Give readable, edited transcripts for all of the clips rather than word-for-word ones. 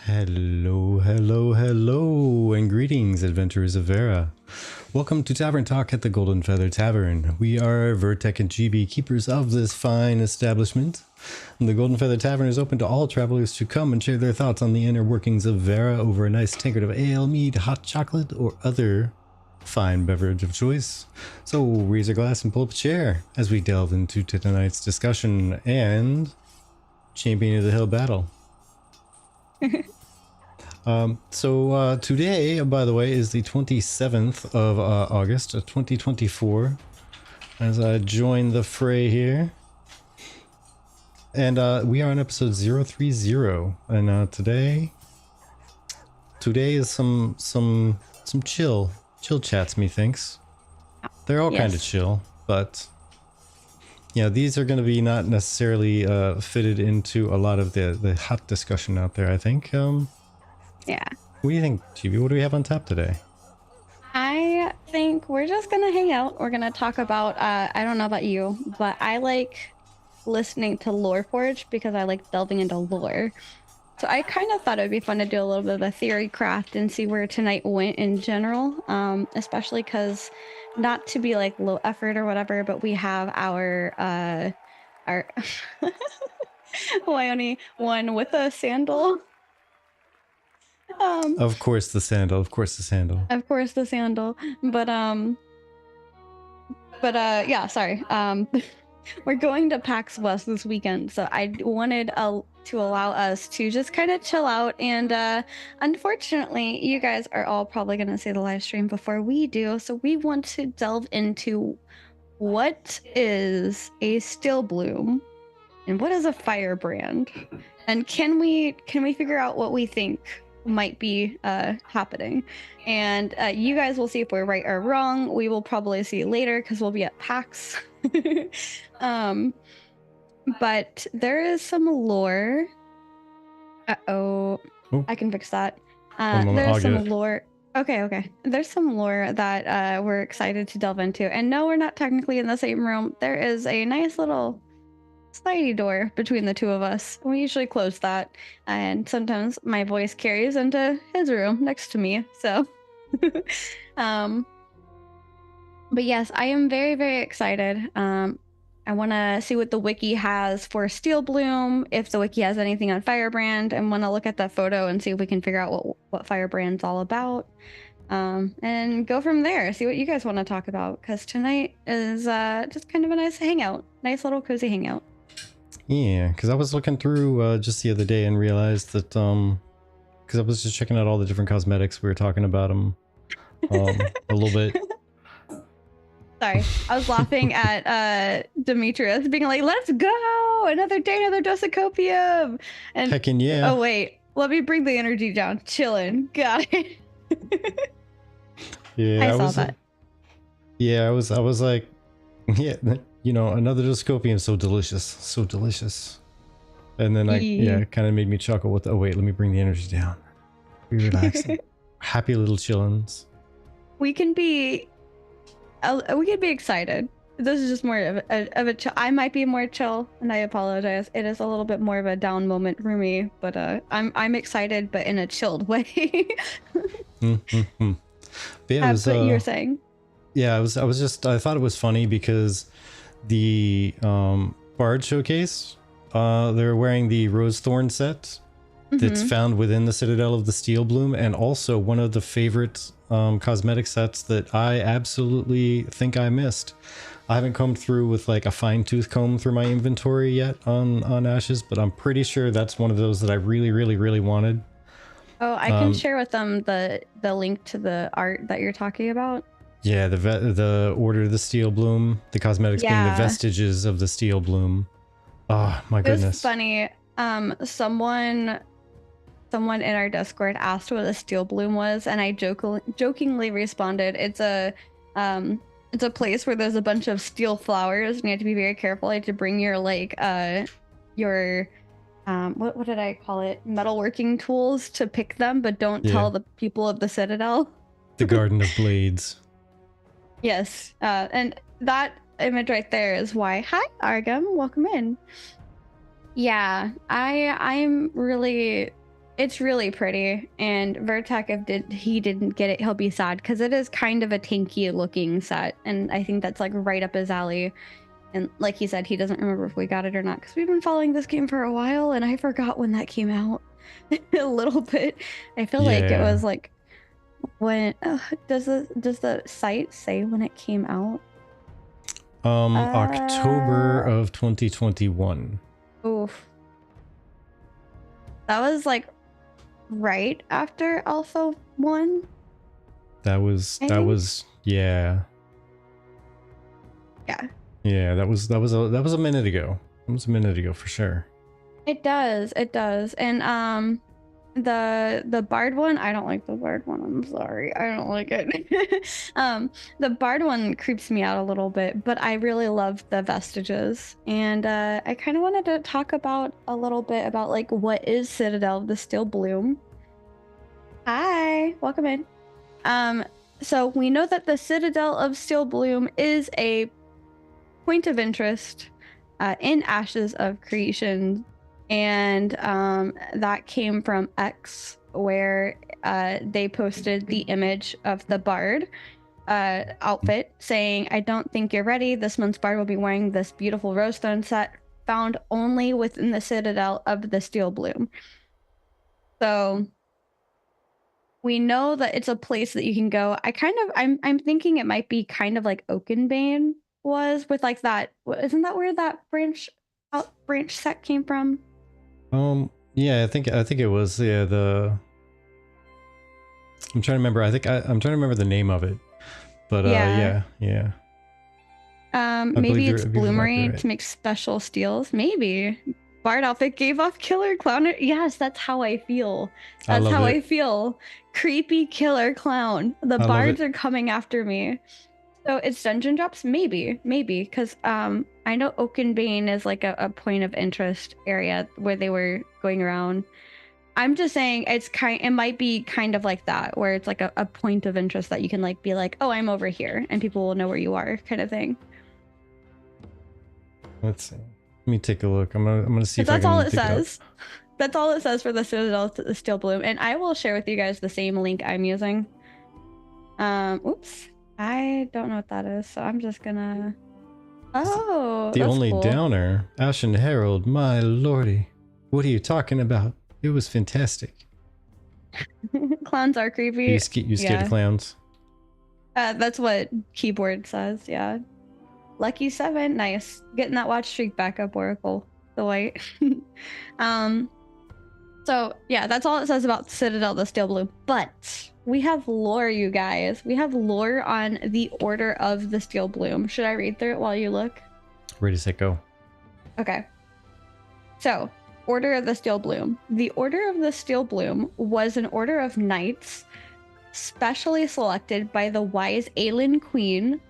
Hello, hello, hello, and greetings, adventurers of Vera. Welcome to Tavern Talk at the Golden Feather Tavern. We are Vertec and GB, keepers of this fine establishment. The Golden Feather Tavern is open to all travelers to come and share their thoughts on the inner workings of Vera over a nice tankard of ale, mead, hot chocolate, or other fine beverage of choice. So raise your glass and pull up a chair as we delve into tonight's discussion and Champion of the Hill battle. Today, by the way, is the 27th of August 2024 as I join the fray here. And we are on episode 030, and today is some chill chats, methinks. They're all kind of chill, but yeah, these are going to be not necessarily fitted into a lot of the hot discussion out there, I think. Yeah. What do you think, GB? What do we have on tap today? I think we're just going to hang out. We're going to talk about, I don't know about you, but I like listening to Loreforge because I like delving into lore. So I kind of thought it would be fun to do a little bit of a theory craft and see where tonight went in general, especially because not to be like low effort or whatever, but we have our Wyoming one with a sandal. Of course the sandal. Of course the sandal. Yeah, sorry. We're going to PAX West this weekend, so I wanted to allow us to just kind of chill out. And unfortunately, you guys are all probably going to see the live stream before we do, so we want to delve into what is a steel bloom and what is a firebrand, and can we figure out what we think might be happening. And you guys will see if we're right or wrong. We will probably see later because we'll be at PAX. But there is some lore. I can fix that. There's some lore. Okay. There's some lore that we're excited to delve into. And no, we're not technically in the same room. There is a nice little slidey door between the two of us. We usually close that, and sometimes my voice carries into his room next to me. So but yes, I am very, very excited. I want to see what the wiki has for Steel Bloom, if the wiki has anything on Firebrand, and want to look at that photo and see if we can figure out what Firebrand's all about, and go from there. See what you guys want to talk about, because tonight is just kind of a nice hangout, nice little cozy hangout. Yeah, because I was looking through just the other day and realized that because I was just checking out all the different cosmetics, we were talking about them a little bit. Sorry, I was laughing at Demetrius being like, "Let's go! Another day, another dose of copium!" And heckin' yeah. Oh wait, let me bring the energy down. Chilling, got it. Yeah, I saw that. Yeah, I was like, yeah, you know, another dose of copium, so delicious. And then it kind of made me chuckle with, oh wait, let me bring the energy down. Be relaxing. Happy little chillins. We can be excited. This is just more of a chill. I might be more chill, and I apologize. It is a little bit more of a down moment for me, but I'm excited, but in a chilled way. But yeah, what you were saying. Yeah, I thought it was funny because the Bard showcase, they're wearing the Rose Thorn set that's found within the Citadel of the Steel Bloom, and also one of the favorite cosmetic sets that I absolutely think I missed. I haven't combed through with like a fine-tooth comb through my inventory yet on Ashes, but I'm pretty sure that's one of those that I really wanted. Oh, I can share with them the link to the art that you're talking about. Yeah, the Order of the Steel Bloom, the cosmetics being the vestiges of the Steel Bloom. Oh my goodness. It was funny. Someone in our Discord asked what a Steel Bloom was, and I jokingly responded, it's a place where there's a bunch of steel flowers, and you have to be very careful. You have to bring your what did I call it? Metalworking tools to pick them, but don't tell the people of the Citadel. The Garden of Blades. Yes, and that image right there is why. Hi, Argam, welcome in. Yeah, I'm really It's really pretty, and Vertek, if he didn't get it, he'll be sad because it is kind of a tanky looking set, and I think that's like right up his alley. And like he said, he doesn't remember if we got it or not because we've been following this game for a while, and I forgot when that came out a little bit. I feel like it was like when does the site say when it came out? October of 2021. Oof. That was like right after Alpha 1. That was yeah. Yeah. Yeah, that was a minute ago. It was a minute ago for sure. It does. And the Bard one, I don't like the Bard one. I'm sorry. I don't like it. The Bard one creeps me out a little bit, but I really love the Vestiges. And I kind of wanted to talk about a little bit about like what is Citadel of the Steel Bloom. Hi, welcome in. So we know that the Citadel of Steel Bloom is a point of interest in Ashes of Creation, and that came from X, where they posted the image of the Bard outfit saying, "I don't think you're ready. This month's Bard will be wearing this beautiful Rosestone set found only within the Citadel of the Steel Bloom." So we know that it's a place that you can go. I'm thinking it might be kind of like Oakenbane was with like that. Isn't that where that branch set came from? Yeah, I think it was, yeah, I'm trying to remember. I'm trying to remember the name of it. But yeah. Maybe it's Bloomery to make special steals. Maybe Bard outfit gave off killer clown. Yes, that's how I feel. That's how I feel. Creepy killer clown. The bards are coming after me. So it's dungeon drops? Maybe, because I know Oakenbane is like a point of interest area where they were going around. I'm just saying it might be kind of like that, where it's like a point of interest that you can like be like, oh, I'm over here, and people will know where you are, kind of thing. Let's see. Let me take a look. I'm gonna see if that's all it says. That's all it says for the Citadel to the Steel Bloom, and I will share with you guys the same link I'm using. Oops. I don't know what that is, so I'm just gonna... Oh, the only cool. Downer. Ashen Herald, my lordy. What are you talking about? It was fantastic. Clowns are creepy. You scared of clowns? That's what keyboard says, yeah. Lucky 7, nice. Getting that watch streak back up, Oracle. The white. So, yeah, that's all it says about Citadel, the Steel Blue. But... we have lore, you guys. We have lore on the Order of the Steel Bloom. Should I read through it while you look? Ready, set, go. Okay. So, Order of the Steel Bloom. The Order of the Steel Bloom was an order of knights specially selected by the wise Aelin Queen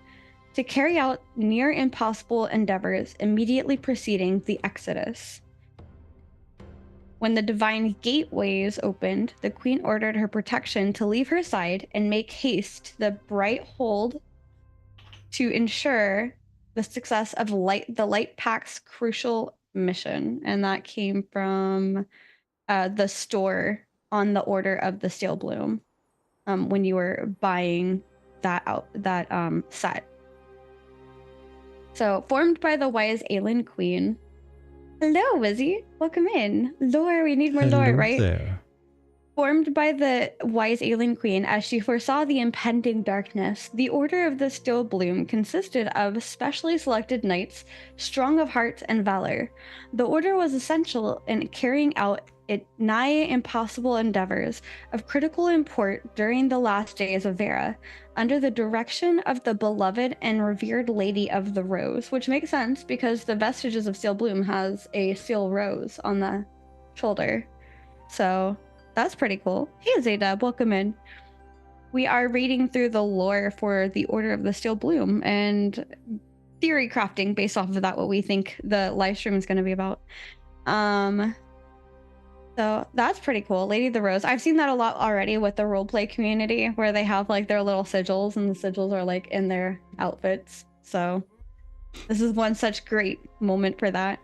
to carry out near impossible endeavors immediately preceding the Exodus. When the divine gateways opened, the queen ordered her protection to leave her side and make haste to the bright hold to ensure the success of the Light Pack's crucial mission. And that came from the store on the Order of the Steel Bloom when you were buying that set. So, formed by the wise Aelin Queen. Hello, Wizzy. Welcome in. Lore, we need more lore, right? There. Formed by the wise Aelin Queen as she foresaw the impending darkness, the Order of the Steel Bloom consisted of specially selected knights, strong of heart and valor. The order was essential in carrying out it nigh impossible endeavors of critical import during the last days of Vera, under the direction of the beloved and revered Lady of the Rose, which makes sense because the Vestiges of Steel Bloom has a steel rose on the shoulder. So that's pretty cool. Hey, Zaydab, welcome in. We are reading through the lore for the Order of the Steel Bloom and theory crafting based off of that, what we think the live stream is going to be about. So that's pretty cool. Lady of the Rose. I've seen that a lot already with the roleplay community where they have like their little sigils and the sigils are like in their outfits. So this is one such great moment for that.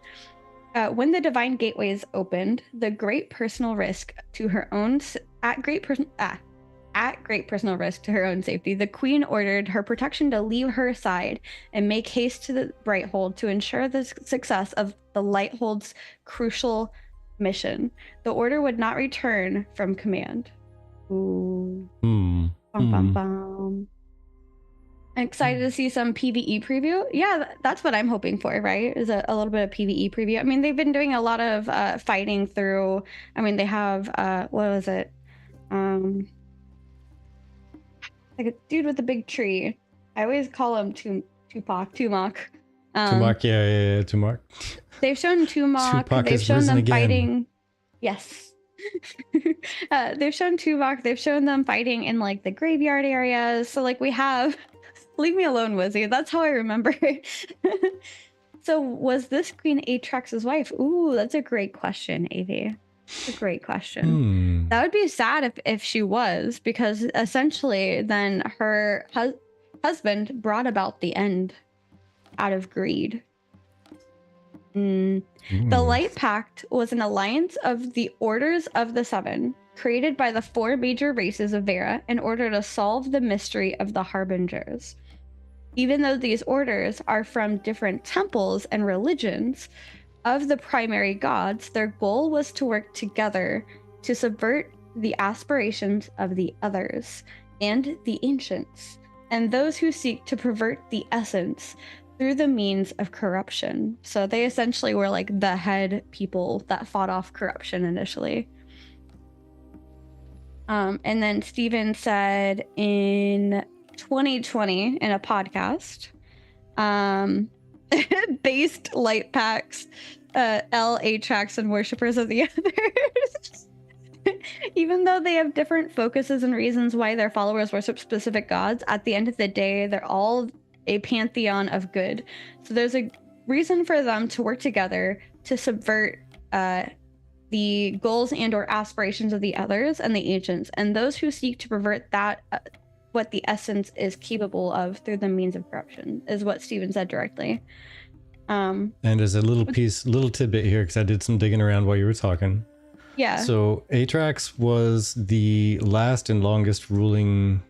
When the divine gateways opened, the great personal risk to her own at great personal risk to her own safety, the queen ordered her protection to leave her side and make haste to the Brighthold to ensure the success of the Lighthold's crucial mission. The order would not return from command. Ooh. Bum, bum, bum. I'm excited to see some PvE preview. Yeah, that's what I'm hoping for, right? Is a little bit of PvE preview. I mean, they've been doing a lot of fighting through. I mean, they have what was it? Like a dude with a big tree. I always call him Tupac. Tumac, yeah, Tumac. They've shown Tumac. Tupac They've shown them again. fighting. Yes. They've shown Tupac. They've shown them fighting in like the graveyard areas. So like we have. Leave me alone, Wizzy. That's how I remember. So was this Queen Atrax's wife? Ooh, that's a great question, Avi. That's a great question. That would be sad if she was, because essentially then her husband brought about the end out of greed. The Light Pact was an alliance of the Orders of the Seven, created by the 4 major races of Vera in order to solve the mystery of the Harbingers. Even though these orders are from different temples and religions of the primary gods, their goal was to work together to subvert the aspirations of the others and the ancients, and those who seek to pervert the essence through the means of corruption. So they essentially were like the head people that fought off corruption initially. And then Steven said in 2020 in a podcast, based light packs, Atrax and worshippers of the others. Even though they have different focuses and reasons why their followers worship specific gods, at the end of the day, they're all a pantheon of good. So there's a reason for them to work together to subvert the goals and or aspirations of the others and the ancients, and those who seek to pervert that what the essence is capable of through the means of corruption, is what Steven said directly. And as a little tidbit here, because I did some digging around while you were talking. Yeah. So Atrax was the last and longest ruling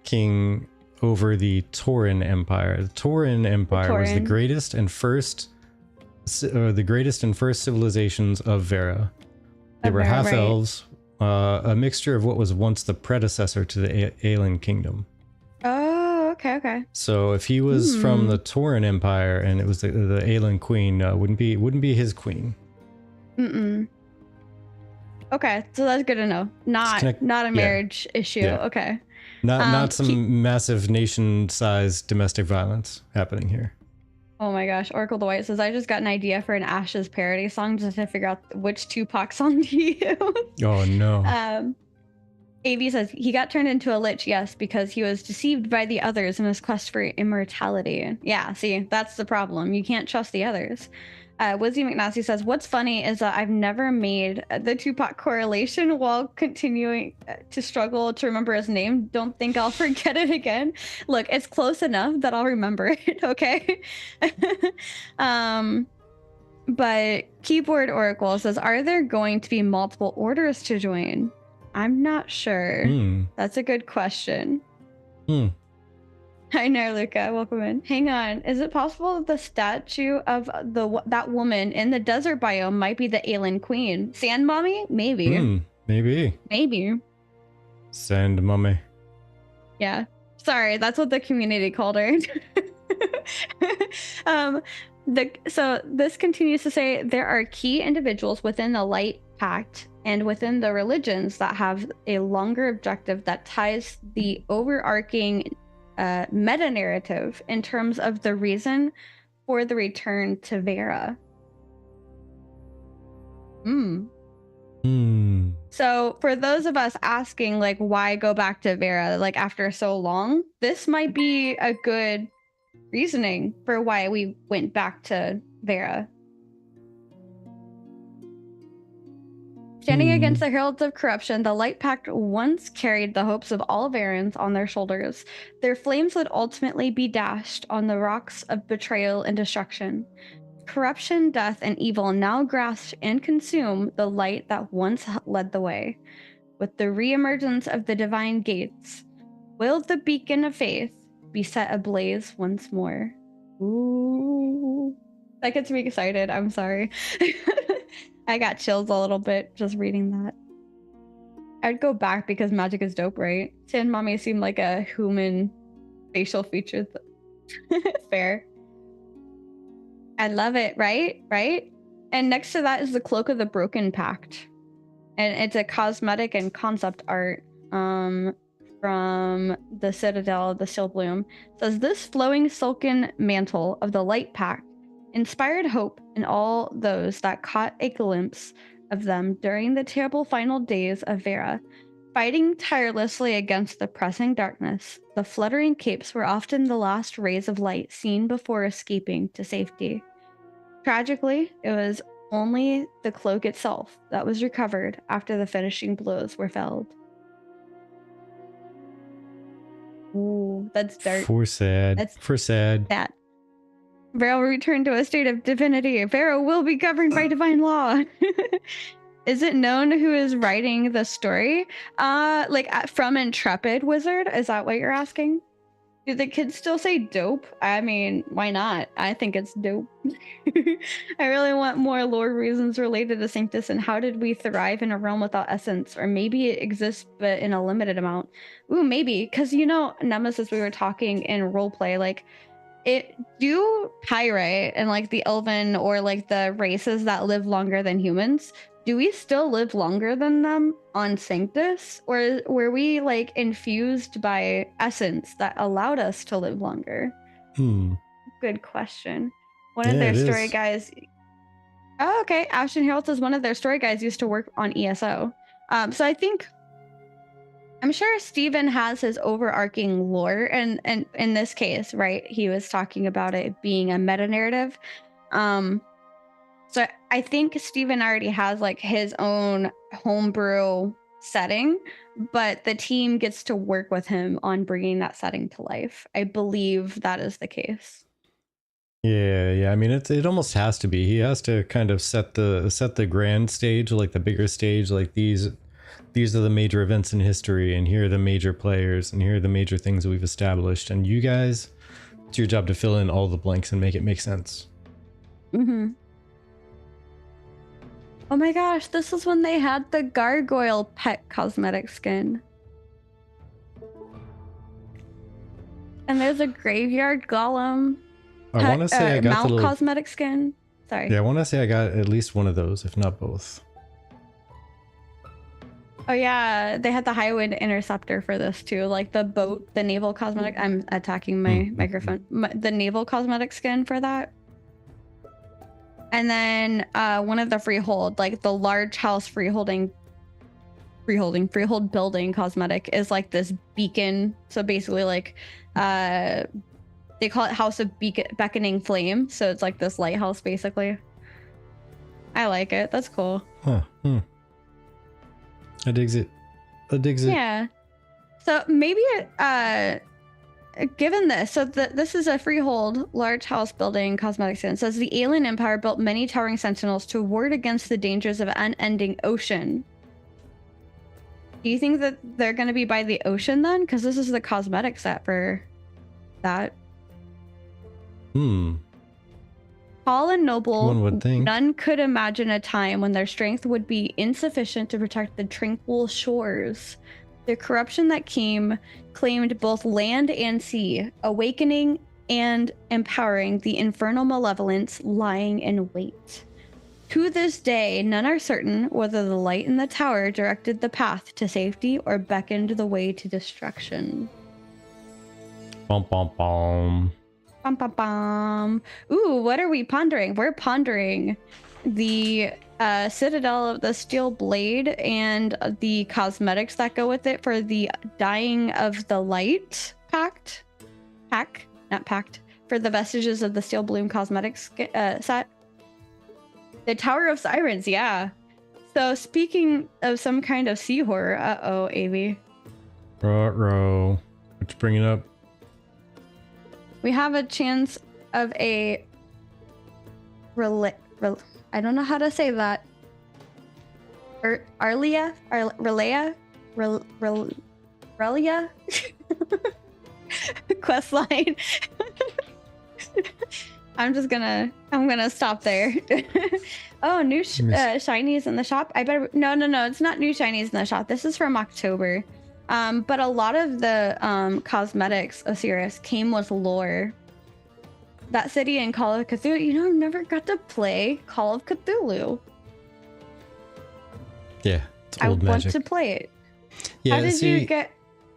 king over the Tauren Empire. The Tauren Empire was the greatest and first civilizations of Vera. They were half elves, a mixture of what was once the predecessor to the Aelan Kingdom. Oh, okay. So if he was from the Tauren Empire and it was the Aelan Queen, wouldn't be his queen. Okay, so that's good to know. Not a marriage issue. Yeah. Okay. Not some massive nation-sized domestic violence happening here. Oh my gosh, Oracle the White says, I just got an idea for an Ashes parody song just to figure out which Tupac song to use. Oh no. AV says, he got turned into a lich, yes, because he was deceived by the others in his quest for immortality. Yeah, see, that's the problem. You can't trust the others. Wizzy McNasty says, what's funny is that I've never made the Tupac correlation while continuing to struggle to remember his name. Don't think I'll forget it again. Look, it's close enough that I'll remember it, okay? But Keyboard Oracle says, are there going to be multiple orders to join? I'm not sure. That's a good question. Hi, Luca. Welcome in. Hang on. Is it possible that the statue of that woman in the desert biome might be the Aelan Queen? Sand Mommy? Maybe. Maybe. Sand Mommy. Yeah. Sorry, that's what the community called her. So this continues to say, there are key individuals within the Light Pact and within the religions that have a longer objective that ties the overarching meta narrative in terms of the reason for the return to Vera. So for those of us asking, like, why go back to Vera, like, after so long, this might be a good reasoning for why we went back to Vera. Standing against the heralds of corruption, the Light Pact once carried the hopes of all Varans on their shoulders. Their flames would ultimately be dashed on the rocks of betrayal and destruction. Corruption, death, and evil now grasp and consume the light that once led the way. With the reemergence of the divine gates, will the beacon of faith be set ablaze once more? Ooh. That gets me excited. I'm sorry. I got chills a little bit just reading that. I'd go back because magic is dope, right? Sand Mommy seemed like a human facial feature. Fair. I love it, right? Right? And next to that is the Cloak of the Broken Pact. And it's a cosmetic and concept art from the Citadel of the Still Bloom. It says, this flowing silken mantle of the Light Pact inspired hope in all those that caught a glimpse of them during the terrible final days of Vera. Fighting tirelessly against the pressing darkness, the fluttering capes were often the last rays of light seen before escaping to safety. Tragically, it was only the cloak itself that was recovered after the finishing blows were felled. Ooh, that's dark. For sad. That's for sad. That. Vera will return to a state of divinity. Vera will be governed by divine law. Is it known who is writing the story? From Intrepid Wizard? Is that what you're asking? Do the kids still say dope? I mean, why not? I think it's dope. I really want more lore reasons related to Sanctus and how did we thrive in a realm without essence? Or maybe it exists, but in a limited amount. Ooh, maybe. Because, Nemesis, we were talking in roleplay, do Pyrite and the Elven or the races that live longer than humans, do we still live longer than them on Sanctus, or were we infused by essence that allowed us to live longer? Good question. One of their story guys. Oh, okay. Ashton Herald says one of their story guys used to work on ESO. So I'm sure Steven has his overarching lore, and in this case, right, he was talking about it being a meta narrative. So I think Steven already has his own homebrew setting, but the team gets to work with him on bringing that setting to life. I believe that is the case. Yeah. I mean, it almost has to be. He has to kind of set the grand stage, the bigger stage, these are the major events in history, and here are the major players, and here are the major things that we've established. And you guys, it's your job to fill in all the blanks and make it make sense. Mm-hmm. Oh my gosh, this is when they had the gargoyle pet cosmetic skin. And there's a graveyard golem. I want to say I got mount the little cosmetic skin. Sorry. Yeah, I want to say I got at least one of those, if not both. Oh yeah, they had the Highwind Interceptor for this too, the boat, the naval cosmetic. I'm attacking my microphone. The naval cosmetic skin for that. And then one of the freehold, the large house freehold building cosmetic is this beacon. So basically they call it House of Beckoning Flame. So it's this lighthouse basically. I like it. That's cool. Huh. I digs it. Yeah. So maybe given this, this is a freehold large house building cosmetic skin. It says the alien empire built many towering sentinels to ward against the dangers of unending ocean. Do you think that they're going to be by the ocean then? Because this is the cosmetic set for that. Tall and noble, one would think. None could imagine a time when their strength would be insufficient to protect the tranquil shores. The corruption that claimed both land and sea, awakening and empowering the infernal malevolence lying in wait. To this day, none are certain whether the light in the tower directed the path to safety or beckoned the way to destruction. Bum, bum, bum. Bum, bum, bum. Ooh, what are we pondering? We're pondering the Citadel of the Steel Blade and the cosmetics that go with it for the Dying of the Light for the Vestiges of the Steel Bloom cosmetics set. The Tower of Sirens, yeah. So speaking of some kind of sea horror, uh-oh, Avi. Ruh-roh. What you bringing up? We have a chance of a I don't know how to say that. Arlia? Relia? Relia? Questline. I'm gonna stop there. Oh, new shinies in the shop. I better no, it's not new shinies in the shop. This is from October. But a lot of the cosmetics of Sirius came with lore. That city in Call of Cthulhu, you know, I've never got to play Call of Cthulhu. Yeah, it's old magic. I want to play it. Yeah, how did you get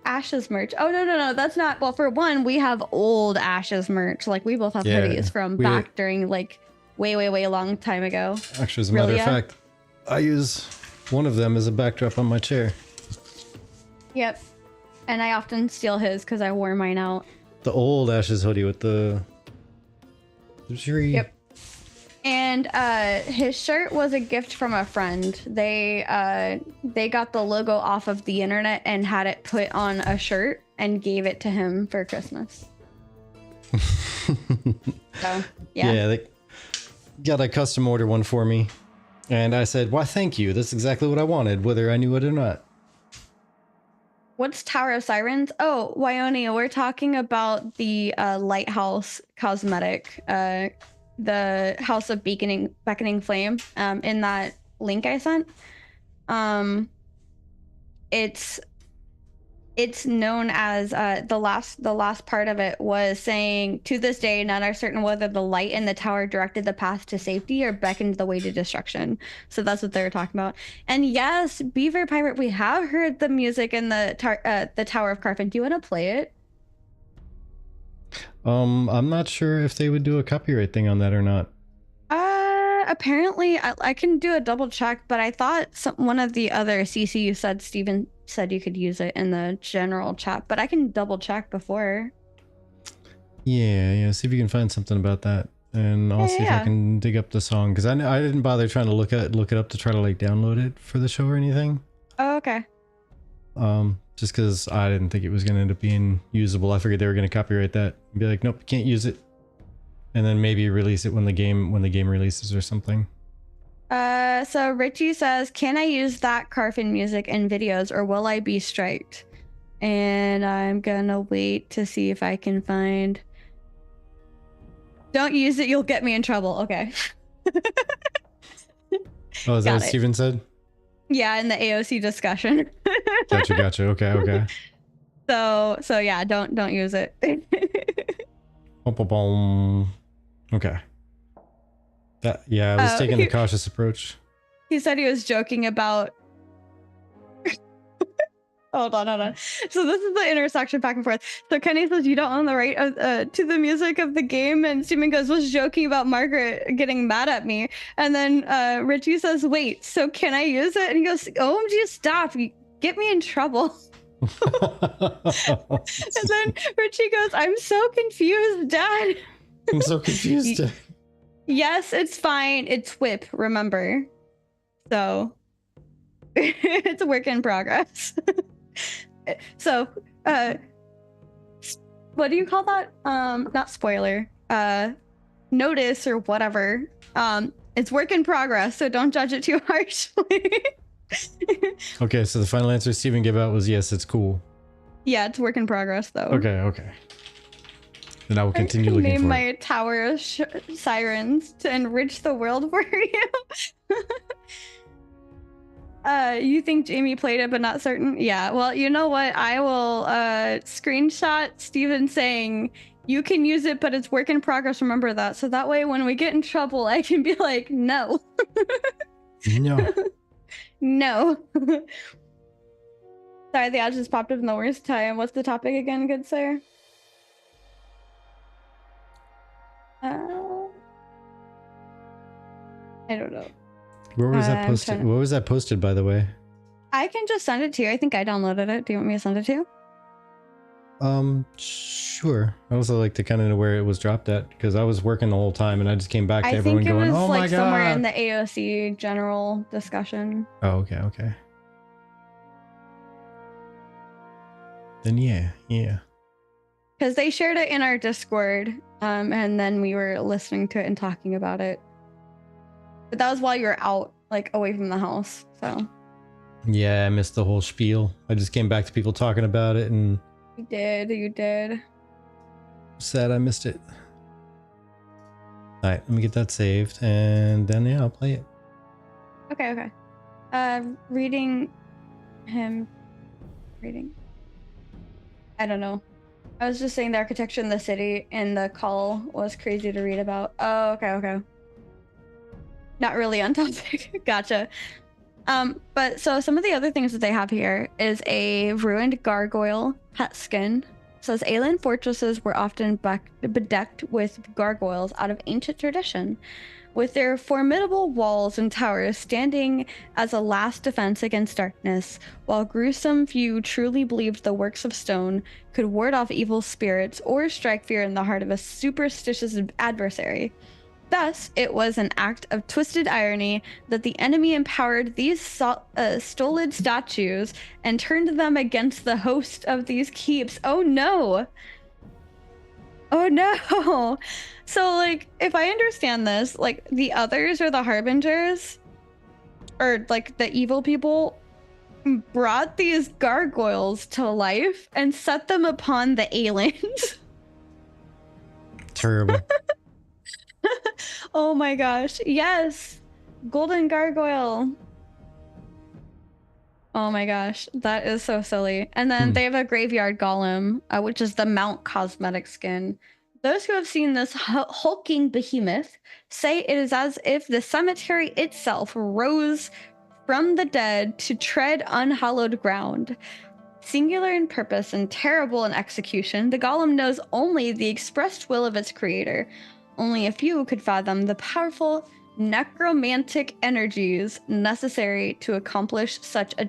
Ashes merch? Oh, no, that's not. Well, for one, we have old Ashes merch. Like, we both have hoodies from back during, like, way long time ago. Actually, as a matter of fact, I use one of them as a backdrop on my chair. Yep. And I often steal his because I wore mine out. The old Ashes hoodie with the tree. Yep. And his shirt was a gift from a friend. They got the logo off of the internet and had it put on a shirt and gave it to him for Christmas. So, yeah, they got a custom order one for me. And I said, why, thank you. That's exactly what I wanted, whether I knew it or not. What's Tower of Sirens? Oh, Wyonia, we're talking about the lighthouse cosmetic, the House of Beckoning Flame, in that link I sent. It's known as the last part of it was saying, to this day none are certain whether the light in the tower directed the path to safety or beckoned the way to destruction. So that's what they were talking about. And yes, Beaver Pirate, we have heard the music in the Tower of Carfin. Do you want to play it? I'm not sure if they would do a copyright thing on that or not. Apparently I can do a double check, but I thought one of the other CCU said Steven said you could use it in the general chat, but I can double check before. Yeah, see if you can find something about that, and I'll see if I can dig up the song, because I didn't bother trying to look it up to try to like download it for the show or anything. Oh, okay. Just because I didn't think it was going to end up being usable. I figured they were going to copyright that and be like, nope, you can't use it, and then maybe release it when the game releases or something. So Richie says, can I use that Carfin music in videos or will I be striked? And I'm gonna wait to see if I can find. Don't use it, you'll get me in trouble. Okay. Oh, is that what Steven said? Yeah, in the AOC discussion. Gotcha. Okay. So yeah, don't use it. Okay. I was taking the cautious approach. He said he was joking about. Hold on. So this is the intersection back and forth. So Kenny says you don't own the right to the music of the game, and Steven goes, was joking about Margaret getting mad at me, and then Richie says, wait, so can I use it? And he goes, OMG, stop, you get me in trouble. And then Richie goes, I'm so confused, Dad. I'm so confused. Yes, it's fine. It's whip, remember. So it's a work in progress. So what do you call that? Not spoiler. Notice or whatever. It's work in progress, so don't judge it too harshly. Okay, so the final answer Steven gave out was yes, it's cool. Yeah, it's work in progress though. Okay. Then I will continue looking for it. Name my Tower of Sirens to enrich the world for you. You think Jamie played it but not certain? Yeah, well, you know what? I will screenshot Steven saying you can use it, but it's work in progress. Remember that. So that way when we get in trouble, I can be like, no. No. Sorry, the ad just popped up in the worst time. What's the topic again, good sir? I don't know. Where was that posted? Where was that posted, by the way? I can just send it to you. I think I downloaded it. Do you want me to send it to you? Sure. I also like to kind of know where it was dropped at, because I was working the whole time and I just came back to everyone going, "Oh my god!" I think it was like somewhere in the AOC general discussion. Oh, okay. Then yeah. Because they shared it in our Discord, and then we were listening to it and talking about it. But that was while you were out, like away from the house. So Yeah, I missed the whole spiel. I just came back to people talking about it and you did. sad I missed it. Alright, let me get that saved and then yeah, I'll play it. Okay. Reading. I don't know. I was just saying the architecture in the city and the call was crazy to read about. Oh, okay. Not really on topic. Gotcha. But so some of the other things that they have here is a ruined gargoyle pet skin. It says alien fortresses were often bedecked with gargoyles out of ancient tradition, with their formidable walls and towers standing as a last defense against darkness, while gruesome few truly believed the works of stone could ward off evil spirits or strike fear in the heart of a superstitious adversary. Thus, it was an act of twisted irony that the enemy empowered these stolid statues and turned them against the host of these keeps. Oh no! So, like, if I understand this, like, the others or the harbingers, or like the evil people, brought these gargoyles to life and set them upon the aliens. Terrible. Oh my gosh. Yes. Golden gargoyle. Oh my gosh. That is so silly. And then they have a graveyard golem, which is the Mount cosmetic skin. Those who have seen this hulking behemoth say it is as if the cemetery itself rose from the dead to tread unhallowed ground. Singular in purpose and terrible in execution, the golem knows only the expressed will of its creator. Only a few could fathom the powerful necromantic energies necessary to accomplish such a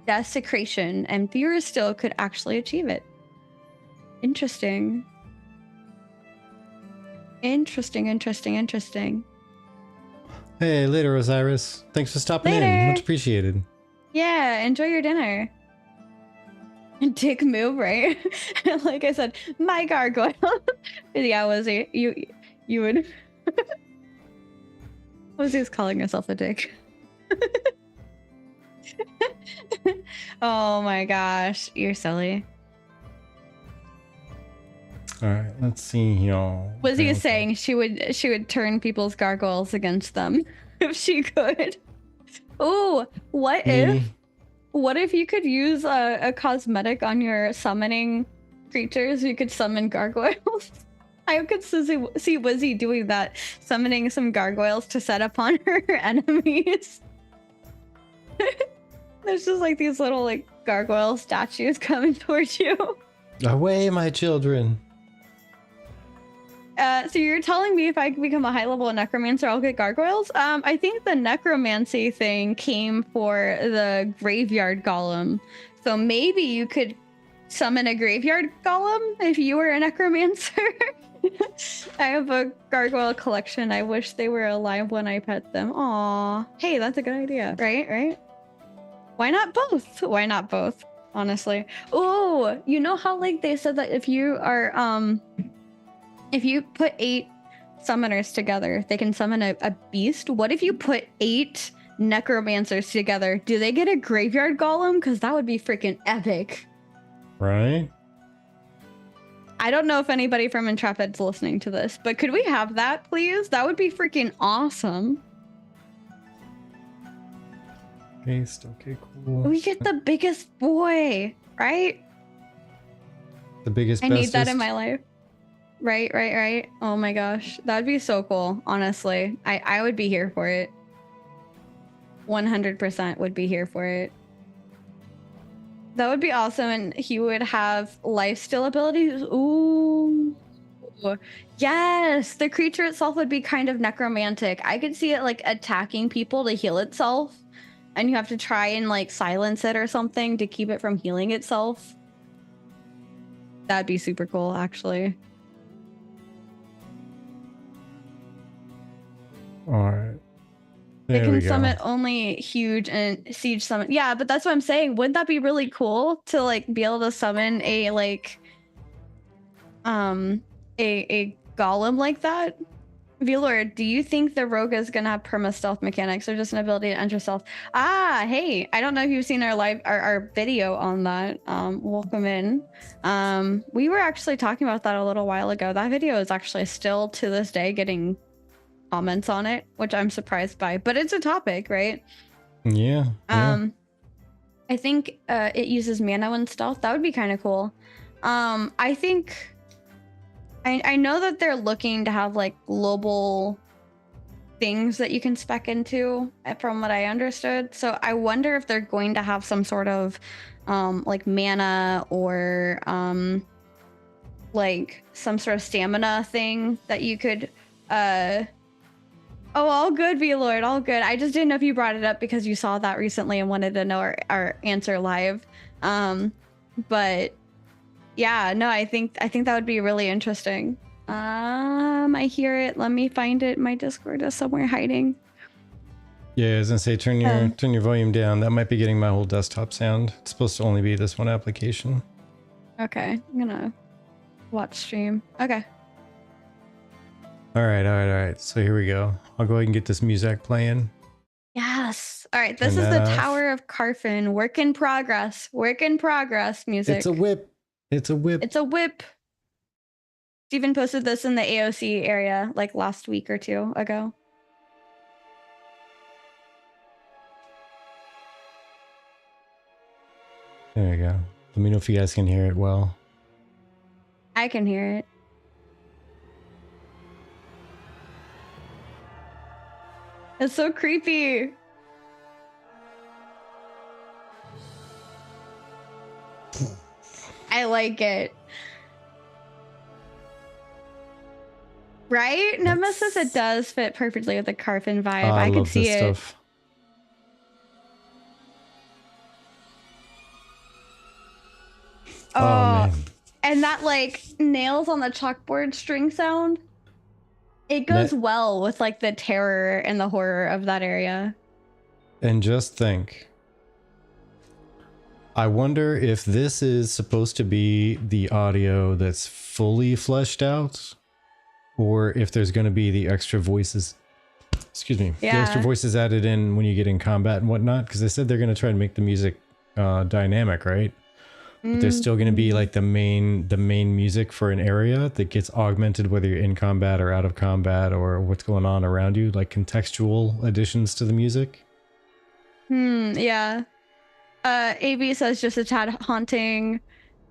desecration, and fewer still could actually achieve it. Interesting. Hey, later, Osiris. Thanks for stopping in. Much appreciated. Yeah, enjoy your dinner. Dick move, right? Like I said, my gargoyle. Yeah, Wizzy, you would. Wizzy's calling herself a dick. Oh my gosh, you're silly. All right, let's see here. Wizzy is saying she would turn people's gargoyles against them if she could. Ooh, what if you could use a cosmetic on your summoning creatures? You could summon gargoyles. I could see Wizzy doing that, summoning some gargoyles to set upon her enemies. There's just like these little like gargoyle statues coming towards you. Away, my children. So you're telling me if I become a high-level necromancer, I'll get gargoyles? I think the necromancy thing came for the graveyard golem. So maybe you could summon a graveyard golem if you were a necromancer. I have a gargoyle collection. I wish they were alive when I pet them. Aw. Hey, that's a good idea. Right? Why not both? Honestly. Oh, you know how like they said that if you are if you put 8 summoners together, they can summon a beast. What if you put 8 necromancers together? Do they get a graveyard golem? Because that would be freaking epic. Right? I don't know if anybody from Intrepid's listening to this, but could we have that, please? That would be freaking awesome. Beast, okay, cool. We get the biggest boy, right? The biggest, I need that in my life. Right. Oh my gosh. That'd be so cool, honestly. I would be here for it. 100% would be here for it. That would be awesome, and he would have lifesteal abilities. Ooh. Yes! The creature itself would be kind of necromantic. I could see it like attacking people to heal itself, and you have to try and like silence it or something to keep it from healing itself. That'd be super cool, actually. All right. They can summon only huge and siege summon. Yeah, but that's what I'm saying. Wouldn't that be really cool to like be able to summon a like a golem like that? V-Lord, do you think the rogue is gonna have perma stealth mechanics or just an ability to enter stealth? Ah, hey, I don't know if you've seen our video on that. Welcome in. We were actually talking about that a little while ago. That video is actually still to this day getting comments on it, which I'm surprised by, but it's a topic, right? Yeah. I think it uses mana when stealth. That would be kind of cool. I think I know that they're looking to have like global things that you can spec into, from what I understood. So I wonder if they're going to have some sort of like mana or like some sort of stamina thing that you could Oh, all good, V-Lord, all good. I just didn't know if you brought it up because you saw that recently and wanted to know our answer live. But yeah, no, I think that would be really interesting. I hear it. Let me find it. My Discord is somewhere hiding. Yeah, I was gonna say turn your volume down. That might be getting my whole desktop sound. It's supposed to only be this one application. Okay, I'm gonna watch stream. Okay. All right. So here we go. I'll go ahead and get this music playing. Yes. All right. This is the Tower of Carfin. Work in progress. Work in progress music. It's a whip. It's a whip. It's a whip. Steven posted this in the AOC area like last week or two ago. There we go. Let me know if you guys can hear it well. I can hear it. It's so creepy. I like it. Right? Nemesis, it does fit perfectly with the Carfin vibe. I could see it. Stuff. Oh, man. And that like nails on the chalkboard string sound. It goes well with like the terror and the horror of that area. And just think, I wonder if this is supposed to be the audio that's fully fleshed out, or if there's going to be the extra voices, the extra voices added in when you get in combat and whatnot, because they said they're going to try to make the music dynamic, right? But there's still going to be like the main music for an area that gets augmented whether you're in combat or out of combat or what's going on around you, like contextual additions to the music. Yeah. AB says just a tad haunting.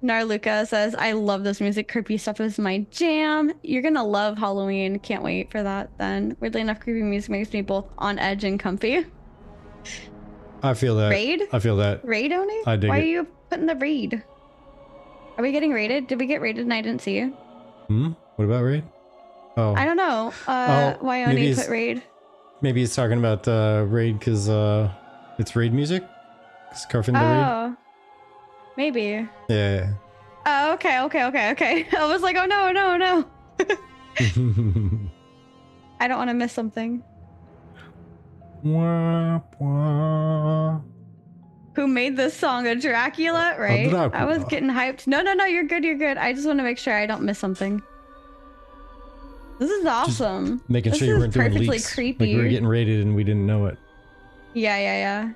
Narluka says, I love this music. Creepy stuff is my jam. You're gonna love Halloween. Can't wait for that then. Weirdly enough, creepy music makes me both on edge and comfy. I feel that. Raid? I feel that. Raid only? I dig Why it. are you putting the raid? Are we getting raided? Did we get raided and I didn't see you? What about raid? Oh. I don't know. Why only put raid? Maybe he's talking about raid because it's raid music? Because Carfin the raid? Maybe. Yeah. Oh, okay. I was like, oh no. I don't want to miss something. Wah, wah. Who made this song? A Dracula, right? Dracula. I was getting hyped. No, you're good. I just want to make sure I don't miss something. This is awesome. Just making sure you weren't doing leaks. Creepy. Like we were getting raided and we didn't know it. Yeah.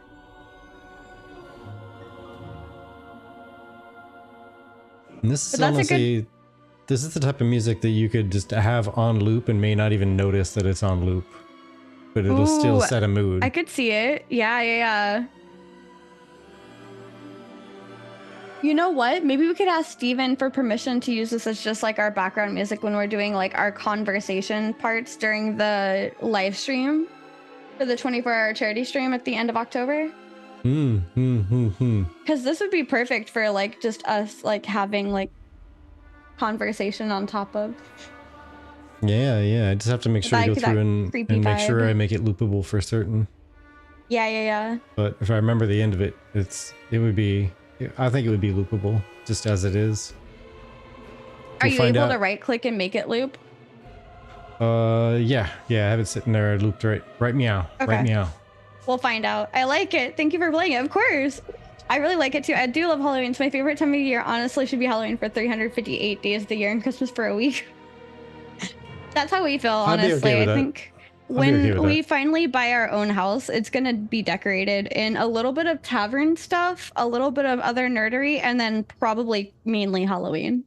And this is honestly, this is the type of music that you could just have on loop and may not even notice that it's on loop. But it'll still set a mood. I could see it. Yeah. You know what? Maybe we could ask Steven for permission to use this as just like our background music when we're doing like our conversation parts during the live stream for the 24-hour charity stream at the end of October. Because this would be perfect for like just us like having like conversation on top of. Yeah. I just have to make sure I go through and make sure I make it loopable for certain. Yeah. But if I remember the end of it, I think it would be loopable just as it is. Are you able to right click and make it loop? Yeah. I have it sitting there looped right meow. Okay. Right meow. We'll find out. I like it. Thank you for playing it. Of course. I really like it too. I do love Halloween. It's my favorite time of year. Honestly, should be Halloween for 358 days of the year and Christmas for a week. That's how we feel, I'd be okay honestly. with I that. think I'd be okay when with we that. finally buy our own house, it's gonna be decorated in a little bit of tavern stuff, a little bit of other nerdery, and then probably mainly Halloween.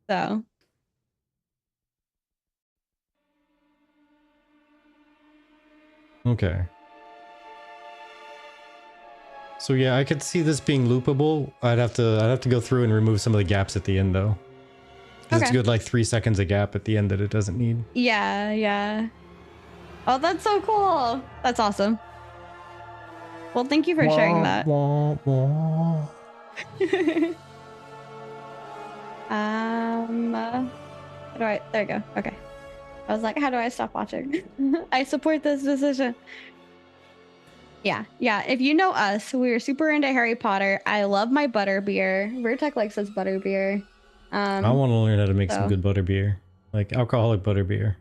So Okay. So yeah, I could see this being loopable. I'd have to go through and remove some of the gaps at the end though. Because it's okay. good like 3 seconds of gap at the end that it doesn't need. Yeah, yeah. Oh, that's so cool. That's awesome. Well, thank you for sharing Wah, that. wah, wah. How do I? There we go. Okay. I was like, how do I stop watching? I support this decision. Yeah, yeah. If you know us, we're super into Harry Potter. I love my butterbeer. Vertec likes his butterbeer. I want to learn how to make some So, good butterbeer. Like alcoholic butterbeer.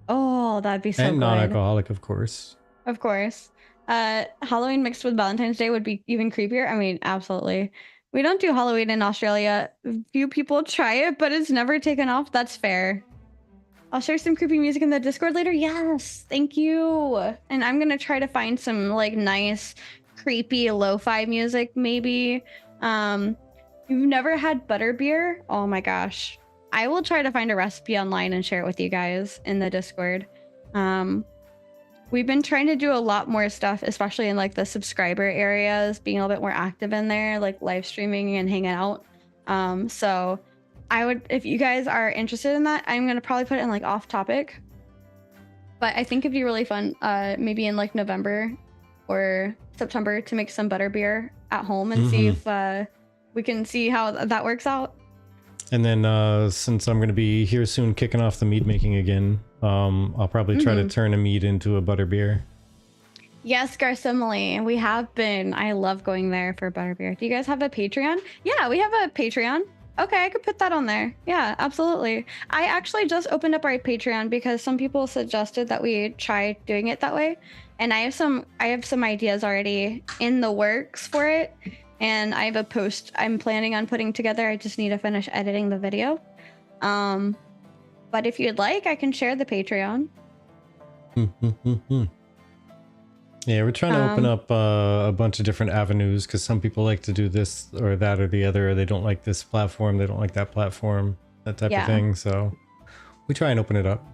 oh, that'd be so And good. non-alcoholic, of course. Of course. Halloween mixed with Valentine's Day would be even creepier. I mean, absolutely. We don't do Halloween in Australia. Few people try it, but it's never taken off. That's fair. I'll share some creepy music in the Discord later. Yes, thank you. And I'm gonna try to find some like nice, creepy lo-fi music, maybe. You've never had butterbeer? Oh my gosh. I will try to find a recipe online and share it with you guys in the Discord. We've been trying to do a lot more stuff, especially in like the subscriber areas, being a little bit more active in there, like live streaming and hanging out. So I would, if you guys are interested in that, I'm gonna probably put it in like off topic. But I think it'd be really fun, maybe in like November or September to make some butterbeer at home and see if we can see how that works out. And then since I'm going to be here soon kicking off the mead making again, I'll probably try to turn a mead into a butterbeer. Yes, Garcimile, we have been. I love going there for butterbeer. Do you guys have a Patreon? Yeah, we have a Patreon. Okay, I could put that on there. Yeah, absolutely. I actually just opened up our Patreon because some people suggested that we try doing it that way. And I have some ideas already in the works for it. And I have a post I'm planning on putting together. I just need to finish editing the video. But if you'd like, I can share the Patreon. Yeah, we're trying to open up a bunch of different avenues because some people like to do this or that or the other. Or they don't like this platform. They don't like that platform, that type of thing. So we try and open it up.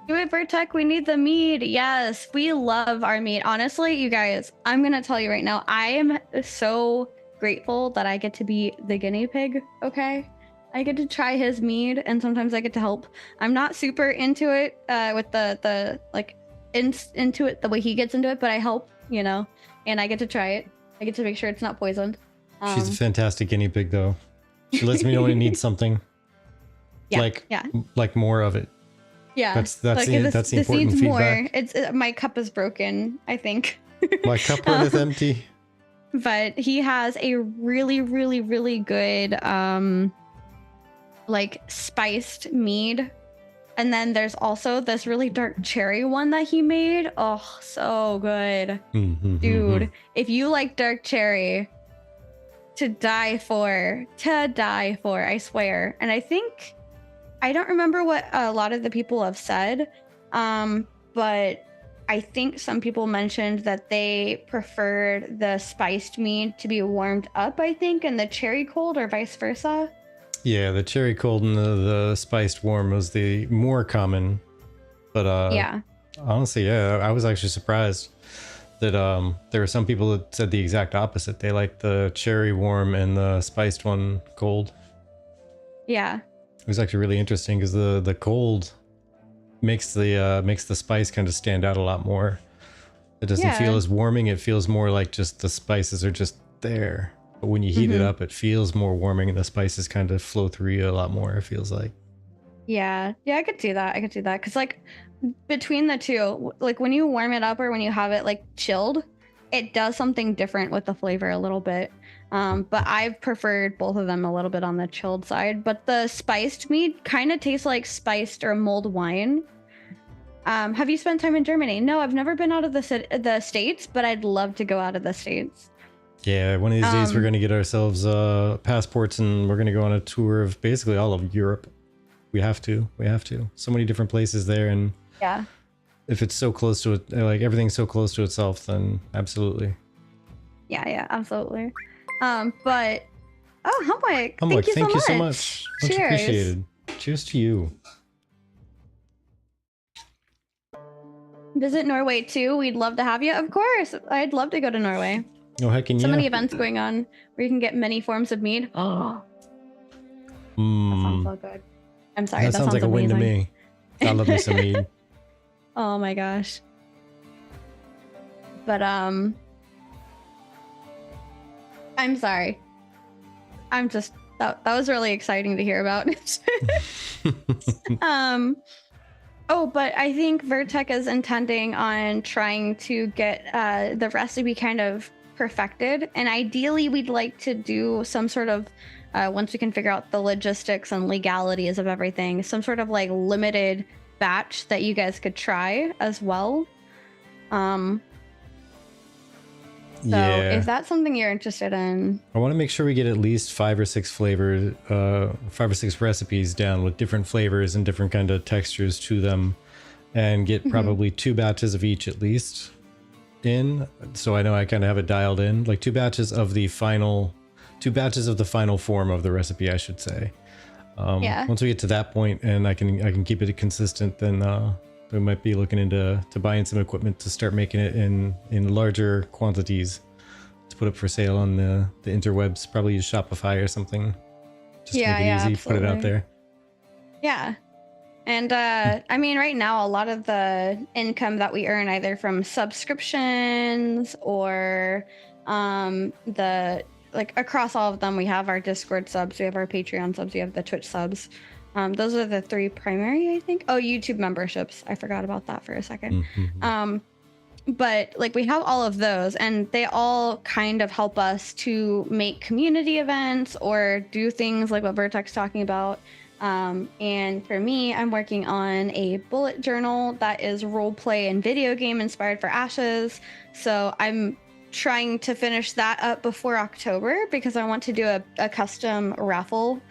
Do it, Vertec. We need the mead. Yes, we love our mead. Honestly, you guys, I'm going to tell you right now, I am so grateful that I get to be the guinea pig, okay? I get to try his mead, and sometimes I get to help. I'm not super into it with the like, into it the way he gets into it, but I help, you know, and I get to try it. I get to make sure it's not poisoned. She's a fantastic guinea pig, though. She lets me know when it needs something. Yeah, like more of it. Yeah, that's like the important needs feedback. More. It's my cup is broken, I think. My cup runneth empty. But he has a really, really, really good like spiced mead. And then there's also this really dark cherry one that he made. Oh, so good. Dude, if you like dark cherry, to die for, I swear. And I don't remember what a lot of the people have said, but I think some people mentioned that they preferred the spiced mead to be warmed up, I think, and the cherry cold, or vice versa. Yeah, the cherry cold and the spiced warm was the more common. But yeah, honestly, yeah, I was actually surprised that there were some people that said the exact opposite. They liked the cherry warm and the spiced one cold. Yeah. It was actually really interesting because the cold makes the spice kind of stand out a lot more. It doesn't feel as warming. It feels more like just the spices are just there. But when you heat it up, it feels more warming and the spices kind of flow through you a lot more, it feels like. Yeah, I could see that. Because like between the two, like when you warm it up or when you have it like chilled, it does something different with the flavor a little bit. But I've preferred both of them a little bit on the chilled side. But the spiced mead kind of tastes like spiced or mulled wine. Have you spent time in Germany? No, I've never been out of the States, but I'd love to go out of the States. Yeah, one of these days we're going to get ourselves passports and we're going to go on a tour of basically all of Europe. We have to. So many different places there, and Yeah. if it's so close to it, like everything's so close to itself, then absolutely. Yeah, absolutely. But oh, Humwick, Humwick, thank you so much. much. Much Cheers. appreciated. Cheers to you. Visit Norway too. We'd love to have you. Of course, I'd love to go to Norway. Oh, heck yeah. So many events going on where you can get many forms of mead. Oh, that sounds so good. I'm sorry. That sounds like a win to me. I love me some mead. Oh my gosh. But I'm sorry. I'm just that was really exciting to hear about. Oh, but I think Vertec is intending on trying to get the recipe kind of perfected, and ideally we'd like to do some sort of once we can figure out the logistics and legalities of everything, some sort of like limited batch that you guys could try as well. So if that's something you're interested in, I want to make sure we get at least 5 or 6 flavors, 5 or 6 recipes down with different flavors and different kind of textures to them, and get probably 2 batches of each at least in. So I know I kind of have it dialed in, like 2 batches of the final form of the recipe, I should say. Once we get to that point and I can keep it consistent, then we might be looking into buying some equipment to start making it in larger quantities to put up for sale on the interwebs. Probably use Shopify or something. Just to make it easy, absolutely. put it out there. Yeah. And I mean, right now, a lot of the income that we earn either from subscriptions or across all of them, we have our Discord subs, we have our Patreon subs, we have the Twitch subs. Those are the 3 primary, I think. Oh, YouTube memberships. I forgot about that for a second. But like we have all of those, and they all kind of help us to make community events or do things like what Vertec's talking about. And for me, I'm working on a bullet journal that is role play and video game inspired for Ashes. So I'm trying to finish that up before October because I want to do a custom raffle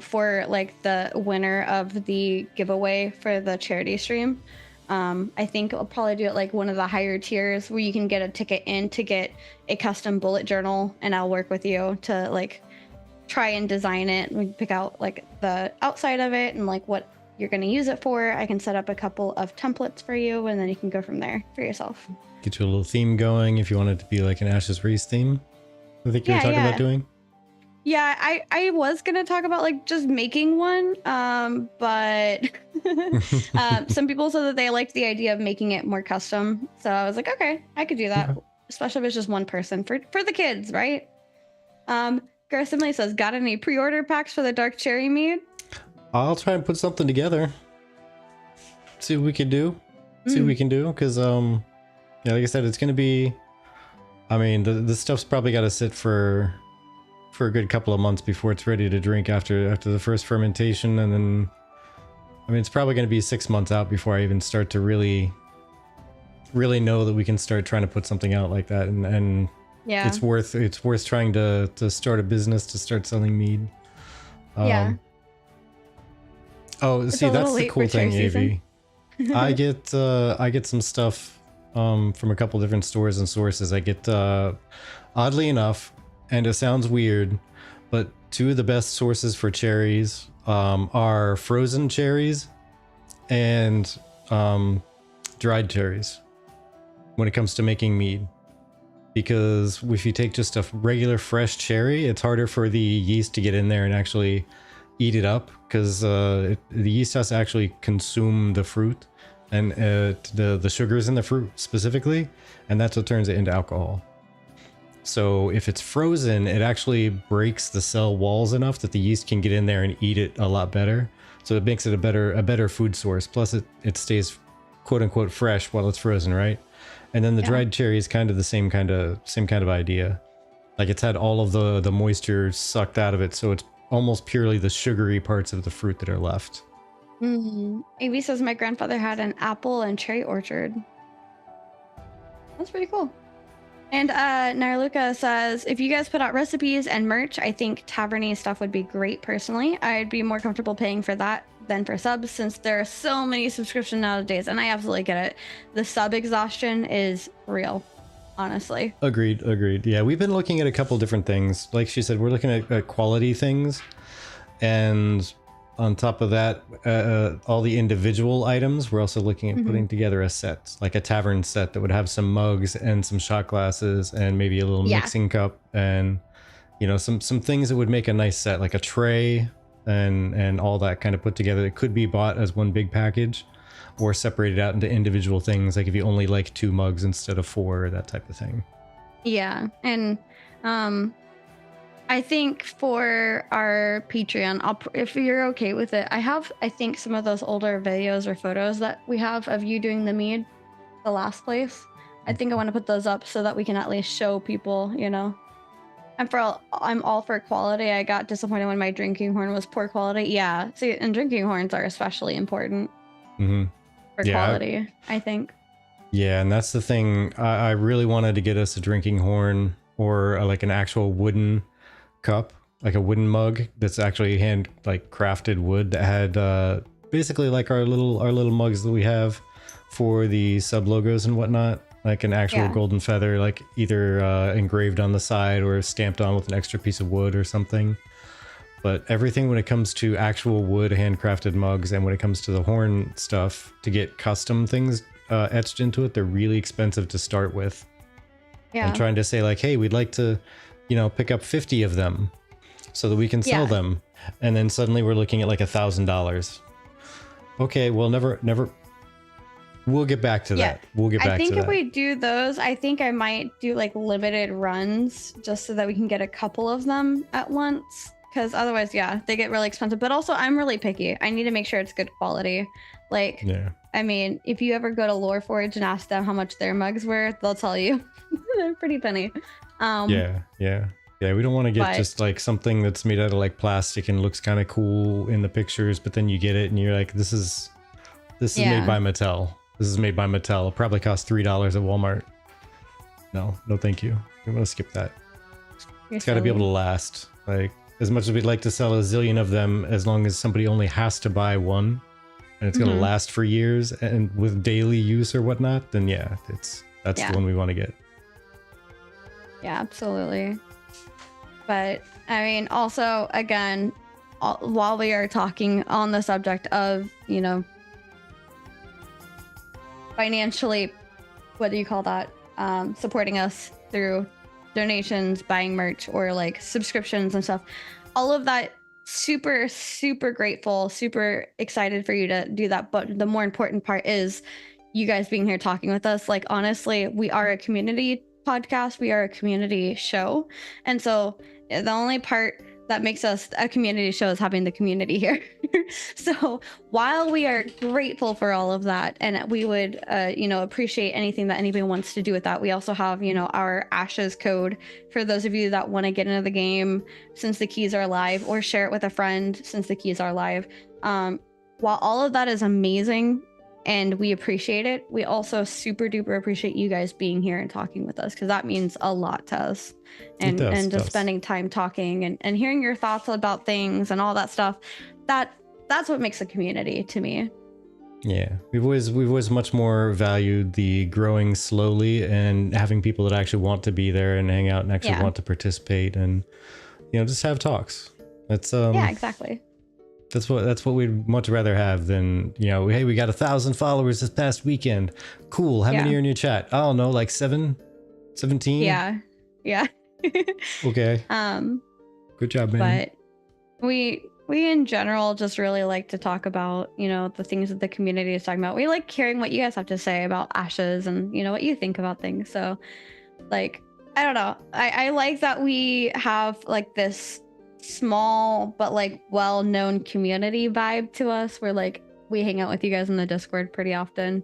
for like the winner of the giveaway for the charity stream. I think I'll probably do it like one of the higher tiers where you can get a ticket in to get a custom bullet journal, and I'll work with you to like try and design it. We pick out like the outside of it and like what you're going to use it for. I can set up a couple of templates for you, and then you can go from there for yourself. Get you a little theme going if you want it to be like an Ashes Race theme. I think you were talking about doing. Yeah, I was gonna talk about like just making one, but some people said that they liked the idea of making it more custom. So I was like, okay, I could do that, especially if it's just one person for the kids, right? Garcimile says, got any pre-order packs for the dark cherry mead? I'll try and put something together. See what we can do. Because yeah, like I said, it's gonna be. I mean, the stuff's probably got to sit for a good couple of months before it's ready to drink after the first fermentation, and then I mean it's probably going to be 6 months out before I even start to really know that we can start trying to put something out like that, and yeah, it's worth trying to start a business to start selling mead. Yeah. Oh, see, that's the cool thing, Avi. I get some stuff from a couple different stores and sources. I get oddly enough, and it sounds weird, but 2 of the best sources for cherries are frozen cherries and dried cherries when it comes to making mead. Because if you take just a regular fresh cherry, it's harder for the yeast to get in there and actually eat it up, because the yeast has to actually consume the fruit and the sugars in the fruit specifically, and that's what turns it into alcohol. So if it's frozen, it actually breaks the cell walls enough that the yeast can get in there and eat it a lot better. So it makes it a better food source. Plus it stays quote unquote fresh while it's frozen, right? And then the dried cherry is kind of the same kind of idea. Like it's had all of the moisture sucked out of it, so it's almost purely the sugary parts of the fruit that are left. AV says my grandfather had an apple and cherry orchard. That's pretty cool. And Narluka says, if you guys put out recipes and merch, I think Taverny stuff would be great personally. I'd be more comfortable paying for that than for subs, since there are so many subscriptions nowadays. And I absolutely get it. The sub exhaustion is real, honestly. Agreed. Yeah, we've been looking at a couple different things. Like she said, we're looking at quality things, and on top of that, all the individual items. We're also looking at putting together a set, like a tavern set that would have some mugs and some shot glasses and maybe a little mixing cup, and some things that would make a nice set, like a tray and all that kind of put together. It could be bought as one big package, or separated out into individual things, like if you only like 2 mugs instead of 4, that type of thing. Yeah, and I think for our Patreon, if you're okay with it, I think some of those older videos or photos that we have of you doing the mead, the last place. I think I want to put those up so that we can at least show people, I'm all for quality. I got disappointed when my drinking horn was poor quality. Yeah, see, and drinking horns are especially important for quality, I think. Yeah, and that's the thing. I really wanted to get us a drinking horn, or like an actual wooden cup, like a wooden mug that's actually hand crafted wood, that had basically like our little mugs that we have for the sub logos and whatnot, like an actual golden feather, like either engraved on the side or stamped on with an extra piece of wood or something. But everything, when it comes to actual wood handcrafted mugs, and when it comes to the horn stuff, to get custom things etched into it, they're really expensive to start with. I'm trying to say, like, hey, we'd like to pick up 50 of them so that we can sell them, and then suddenly we're looking at like $1,000. Okay, well, never. We'll get back to that. We'll get back to that. I think if we do those, I think I might do like limited runs just so that we can get a couple of them at once. Because otherwise, they get really expensive. But also, I'm really picky. I need to make sure it's good quality. Like, I mean, if you ever go to Loreforge and ask them how much their mugs were, they'll tell you. They're pretty penny. Yeah. We don't want to get just like something that's made out of like plastic and looks kind of cool in the pictures, but then you get it and you're like, this is made by Mattel. This is made by Mattel. It'll probably cost $3 at Walmart. No, thank you. I'm gonna skip that. It's got to be able to last. Like, as much as we'd like to sell a zillion of them, as long as somebody only has to buy one, and it's gonna last for years and with daily use or whatnot, then that's the one we want to get. Yeah, absolutely. But I mean, also, again, while we are talking on the subject of, financially, what do you call that? Supporting us through donations, buying merch, or like subscriptions and stuff. All of that, super, super grateful, super excited for you to do that. But the more important part is you guys being here talking with us. Like, honestly, we are a community podcast. We are a community show. And so the only part that makes us a community show is having the community here. So while we are grateful for all of that, and we would, appreciate anything that anybody wants to do with that, we also have, our Ashes code for those of you that want to get into the game since the keys are live, or share it with a friend since the keys are live. While all of that is amazing and we appreciate it, we also super duper appreciate you guys being here and talking with us, because that means a lot to us. And just spending time talking and hearing your thoughts about things and all that stuff. That's what makes a community to me. Yeah, we've always much more valued the growing slowly and having people that actually want to be there and hang out and actually want to participate and just have talks. That's exactly. That's what we'd much rather have than, hey, we got 1,000 followers this past weekend. Cool. How many are in your chat? I don't know, like 17? Yeah. Okay. Good job, man. But we in general just really like to talk about, the things that the community is talking about. We like hearing what you guys have to say about Ashes and, what you think about things. So, like, I don't know. I like that we have like this small but like well-known community vibe to us, where like we hang out with you guys in the Discord pretty often,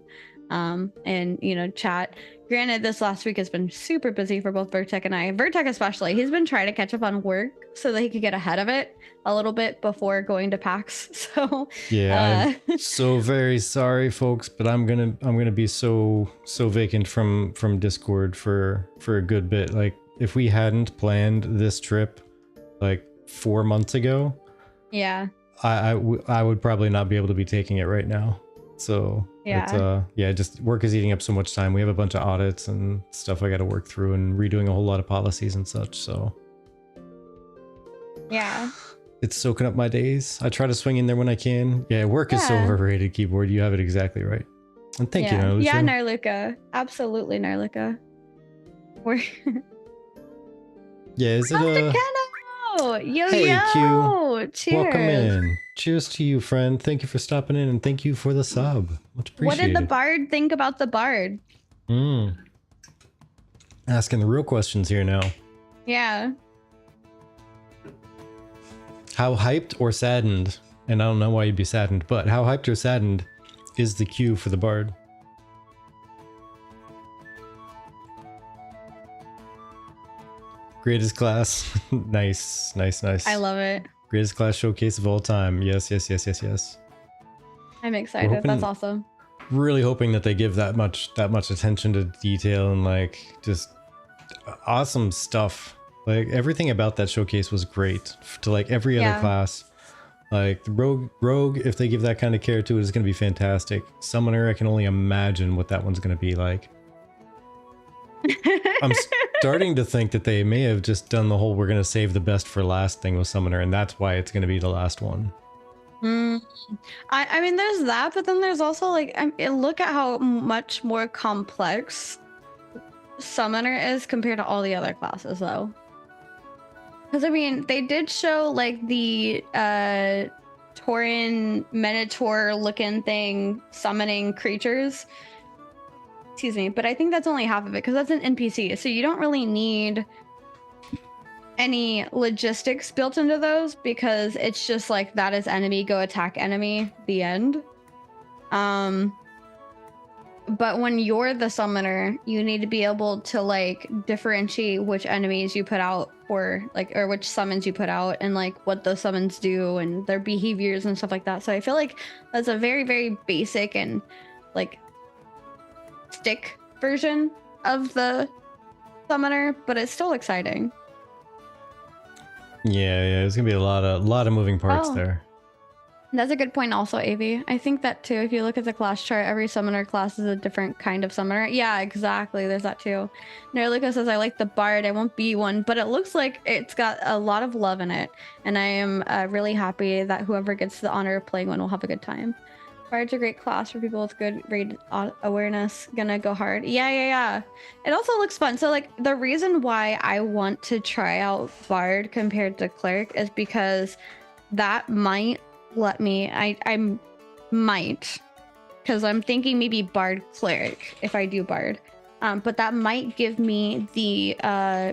and chat. Granted, this last week has been super busy for both Vertec and I. Vertec especially, he's been trying to catch up on work so that he could get ahead of it a little bit before going to PAX. So I'm so very sorry, folks, but I'm gonna be so vacant from Discord for a good bit. Like, if we hadn't planned this trip like 4 months ago, I would probably not be able to be taking it right now. So it's yeah, just work is eating up so much time. We have a bunch of audits and stuff I got to work through and redoing a whole lot of policies and such. So yeah, it's soaking up my days. I try to swing in there when I can. Yeah, work is so overrated, keyboard. You have it exactly right. And thank you, Narluka. Yeah, Narluka. Absolutely, Narluka. We're yeah, is it a... Yo, hey, yo! Q. Cheers! Welcome in. Cheers to you, friend. Thank you for stopping in, and thank you for the sub. Much appreciated. What did the bard think about the bard? Asking the real questions here now. Yeah. How hyped or saddened, and I don't know why you'd be saddened, but how hyped or saddened is the Q for the bard? Greatest class. Nice. I love it. Greatest class showcase of all time. Yes. I'm excited. That's awesome. Really hoping that they give that much attention to detail and like just awesome stuff. Like everything about that showcase was great to like every other class. Like the rogue, if they give that kind of care to it, is going to be fantastic. Summoner, I can only imagine what that one's going to be like. I'm starting to think that they may have just done the whole we're going to save the best for last thing with Summoner, and that's why it's going to be the last one. I mean, there's that, but then there's also like, look at how much more complex Summoner is compared to all the other classes, though. Because, I mean, they did show like the Tauren Minotaur looking thing summoning creatures. Excuse me, but I think that's only half of it because that's an NPC, so you don't really need any logistics built into those because it's just like that is enemy, go attack enemy, the end. But when you're the summoner, you need to be able to like differentiate which enemies you put out or like or which summons you put out and like what those summons do and their behaviors and stuff like that. So I feel like that's a very, very basic and like stick version of the summoner, but it's still exciting. Yeah, it's gonna be a lot of moving parts there. That's a good point also, Avi. I think that too, if you look at the class chart, every summoner class is a different kind of summoner. Yeah, exactly, there's that too. Nerlica says, I like the bard, I won't be one, but it looks like it's got a lot of love in it, and I am really happy that whoever gets the honor of playing one will have a good time. Bard's a great class for people with good raid awareness. Gonna go hard. Yeah. It also looks fun. So like the reason why I want to try out Bard compared to Cleric is because that might let me, I might, because I'm thinking maybe Bard Cleric if I do Bard. But that might give me the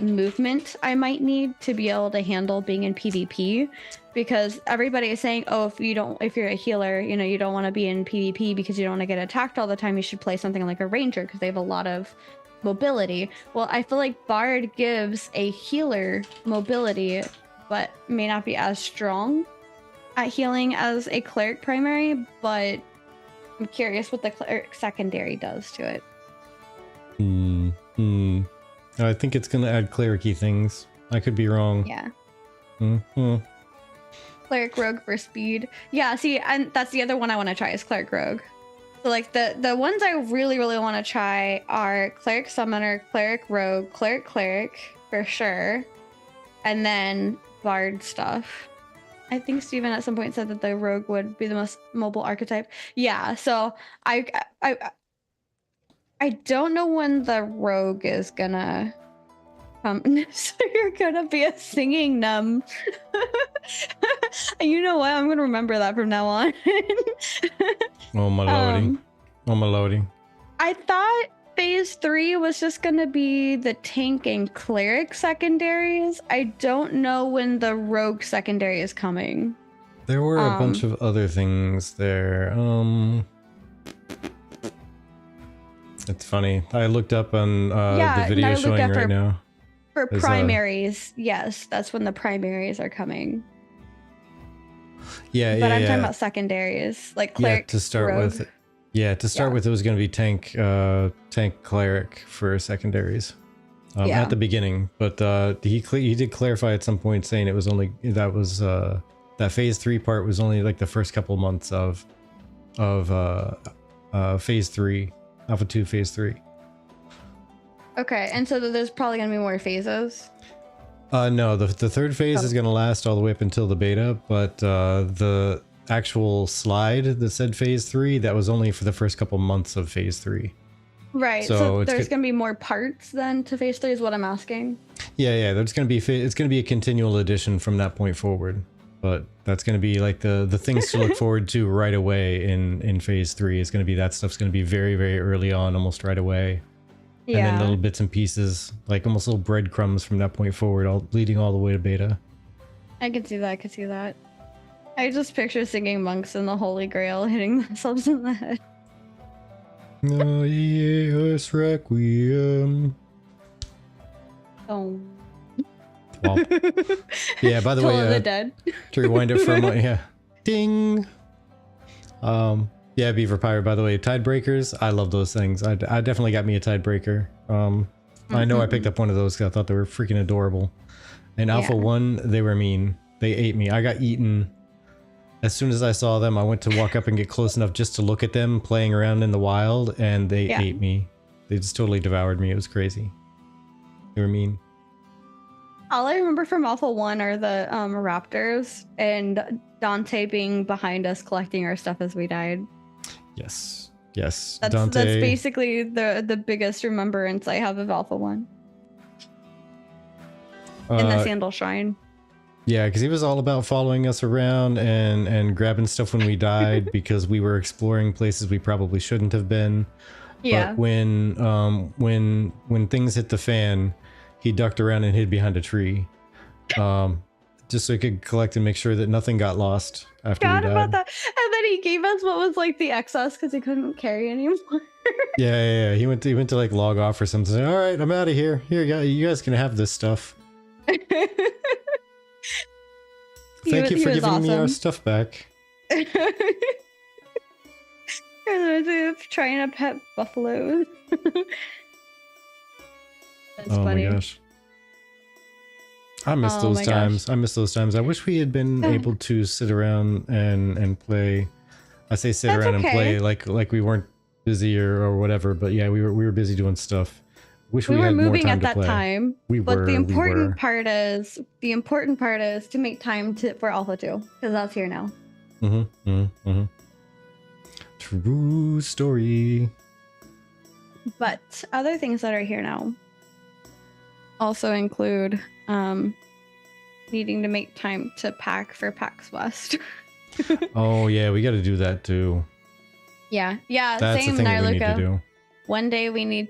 movement I might need to be able to handle being in PvP. Because everybody is saying, oh, if you're a healer, you know, you don't want to be in PvP because you don't want to get attacked all the time. You should play something like a ranger because they have a lot of mobility. Well, I feel like Bard gives a healer mobility, but may not be as strong at healing as a cleric primary. But I'm curious what the cleric secondary does to it. I think it's gonna add cleric-y things. I could be wrong. Yeah. Cleric Rogue for speed. Yeah, see, and that's the other one I want to try is Cleric Rogue. So like the ones I really want to try are Cleric Summoner, Cleric Rogue, Cleric for sure, and then Bard stuff. I think Steven at some point said that the Rogue would be the most mobile archetype. Yeah, so I don't know when the Rogue is gonna so you're gonna be a singing numb. You know what? I'm gonna remember that from now on. Oh my loading. I thought phase 3 was just gonna be the tank and cleric secondaries. I don't know when the rogue secondary is coming. There were a bunch of other things there. It's funny. I looked up on the video showing right now. For primaries, yes, that's when the primaries are coming. Yeah, but I'm talking about secondaries, like cleric. To start with, it was going to be tank cleric for secondaries at the beginning. But he did clarify at some point saying it was only that That phase 3 part was only like the first couple months of phase 3, Alpha 2 phase 3. Okay, and so there's probably gonna be more phases. No, the third phase is going to last all the way up until the beta, but the actual slide that said phase 3, that was only for the first couple months of phase 3. Right, so there's going to be more parts then to phase 3 is what I'm asking. Yeah, there's going to be it's going to be a continual addition from that point forward. But that's going to be like the things to look forward to right away in phase 3 is going to be that stuff's going to be very, very early on, almost right away. Yeah. And then little bits and pieces, like almost little breadcrumbs from that point forward, all leading all the way to beta. I could see that. I just picture singing monks in the Holy Grail hitting themselves in the head. Oh, yes, Requiem. Oh. Well, yeah, by the way, the dead. To rewind it for a moment, yeah. Ding! Yeah, Beaver Pirate, by the way, Tidebreakers, I love those things. I definitely got me a Tidebreaker. I know I picked up one of those because I thought they were freaking adorable. In Alpha 1, they were mean. They ate me. I got eaten. As soon as I saw them, I went to walk up and get close enough just to look at them playing around in the wild, and they ate me. They just totally devoured me. It was crazy. They were mean. All I remember from Alpha 1 are the raptors and Dante being behind us collecting our stuff as we died. Yes. That's basically the biggest remembrance I have of Alpha 1. In the Sandal Shrine. Yeah, because he was all about following us around and grabbing stuff when we died because we were exploring places we probably shouldn't have been. Yeah. But when things hit the fan, he ducked around and hid behind a tree. Just so he could collect and make sure that nothing got lost after we died. About that. And then he gave us what was like the excess because he couldn't carry anymore. Yeah. He went to like log off or something. All right, I'm out of here. Here, you guys can have this stuff. Thank you for giving me our stuff back. Trying to pet buffaloes. That's funny. My gosh. I miss those times. I miss those times. I wish we had been able to sit around and play. I say sit around and play like we weren't busy or whatever, but yeah, we were busy doing stuff. Wish we had more time to play. We were moving at that time. But the important part is to make time for Alpha 2 because that's here now. True story. But other things that are here now also include needing to make time to pack for PAX West. Oh yeah, we got to do that too. Yeah, that's same. The thing that we need to do. One day we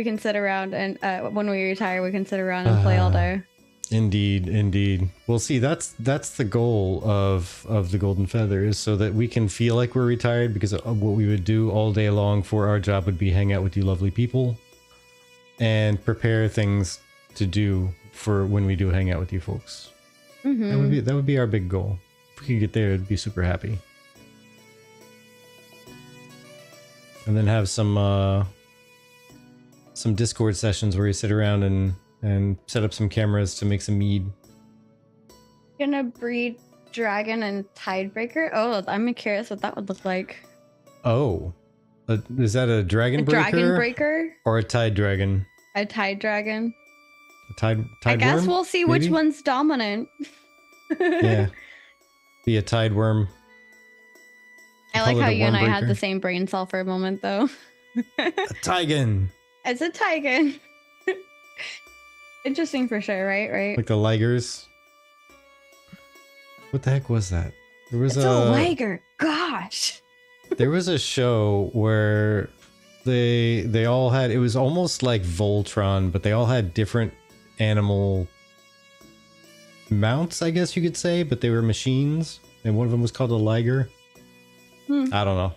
can sit around and when we retire, we can sit around and play all day. Indeed. Well, see, that's the goal of the Golden Feather is so that we can feel like we're retired because what we would do all day long for our job would be hang out with you lovely people and prepare things to do for when we do hang out with you folks. That would be our big goal. If we could get there, I'd be super happy. And then have some Discord sessions where you sit around and set up some cameras to make some mead. Gonna breed dragon and tidebreaker. Oh, I'm curious what that would look like. Oh, is that a dragon breaker? Dragon breaker or a tide dragon? A tide dragon. A tide I guess worm, we'll see maybe? which one's dominant. Yeah, be a tide worm. I like how you and I had the same brain cell for a moment, though. A tigan. It's a tigan. Interesting for sure, right? Like the ligers. What the heck was that? It's a liger. Gosh. There was a show where they all had, it was almost like Voltron, but they all had different animal mounts, I guess you could say, but they were machines, and one of them was called a liger. I don't know.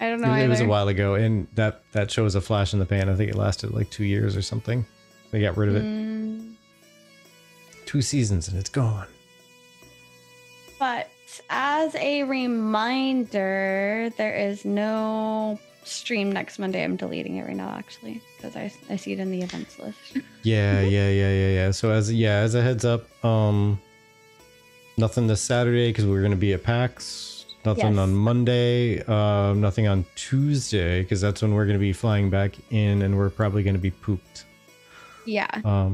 It was a while ago, and that show was a flash in the pan. I think it lasted like 2 years or something. They got rid of it. 2 seasons and it's gone. But as a reminder, there is no stream next Monday. I'm deleting it right now, actually, because I see it in the events list. Yeah. So as a heads up, Nothing this Saturday because we're going to be at PAX. Nothing Yes. on Monday. Nothing on Tuesday because that's when we're going to be flying back in, and we're probably going to be pooped. Yeah.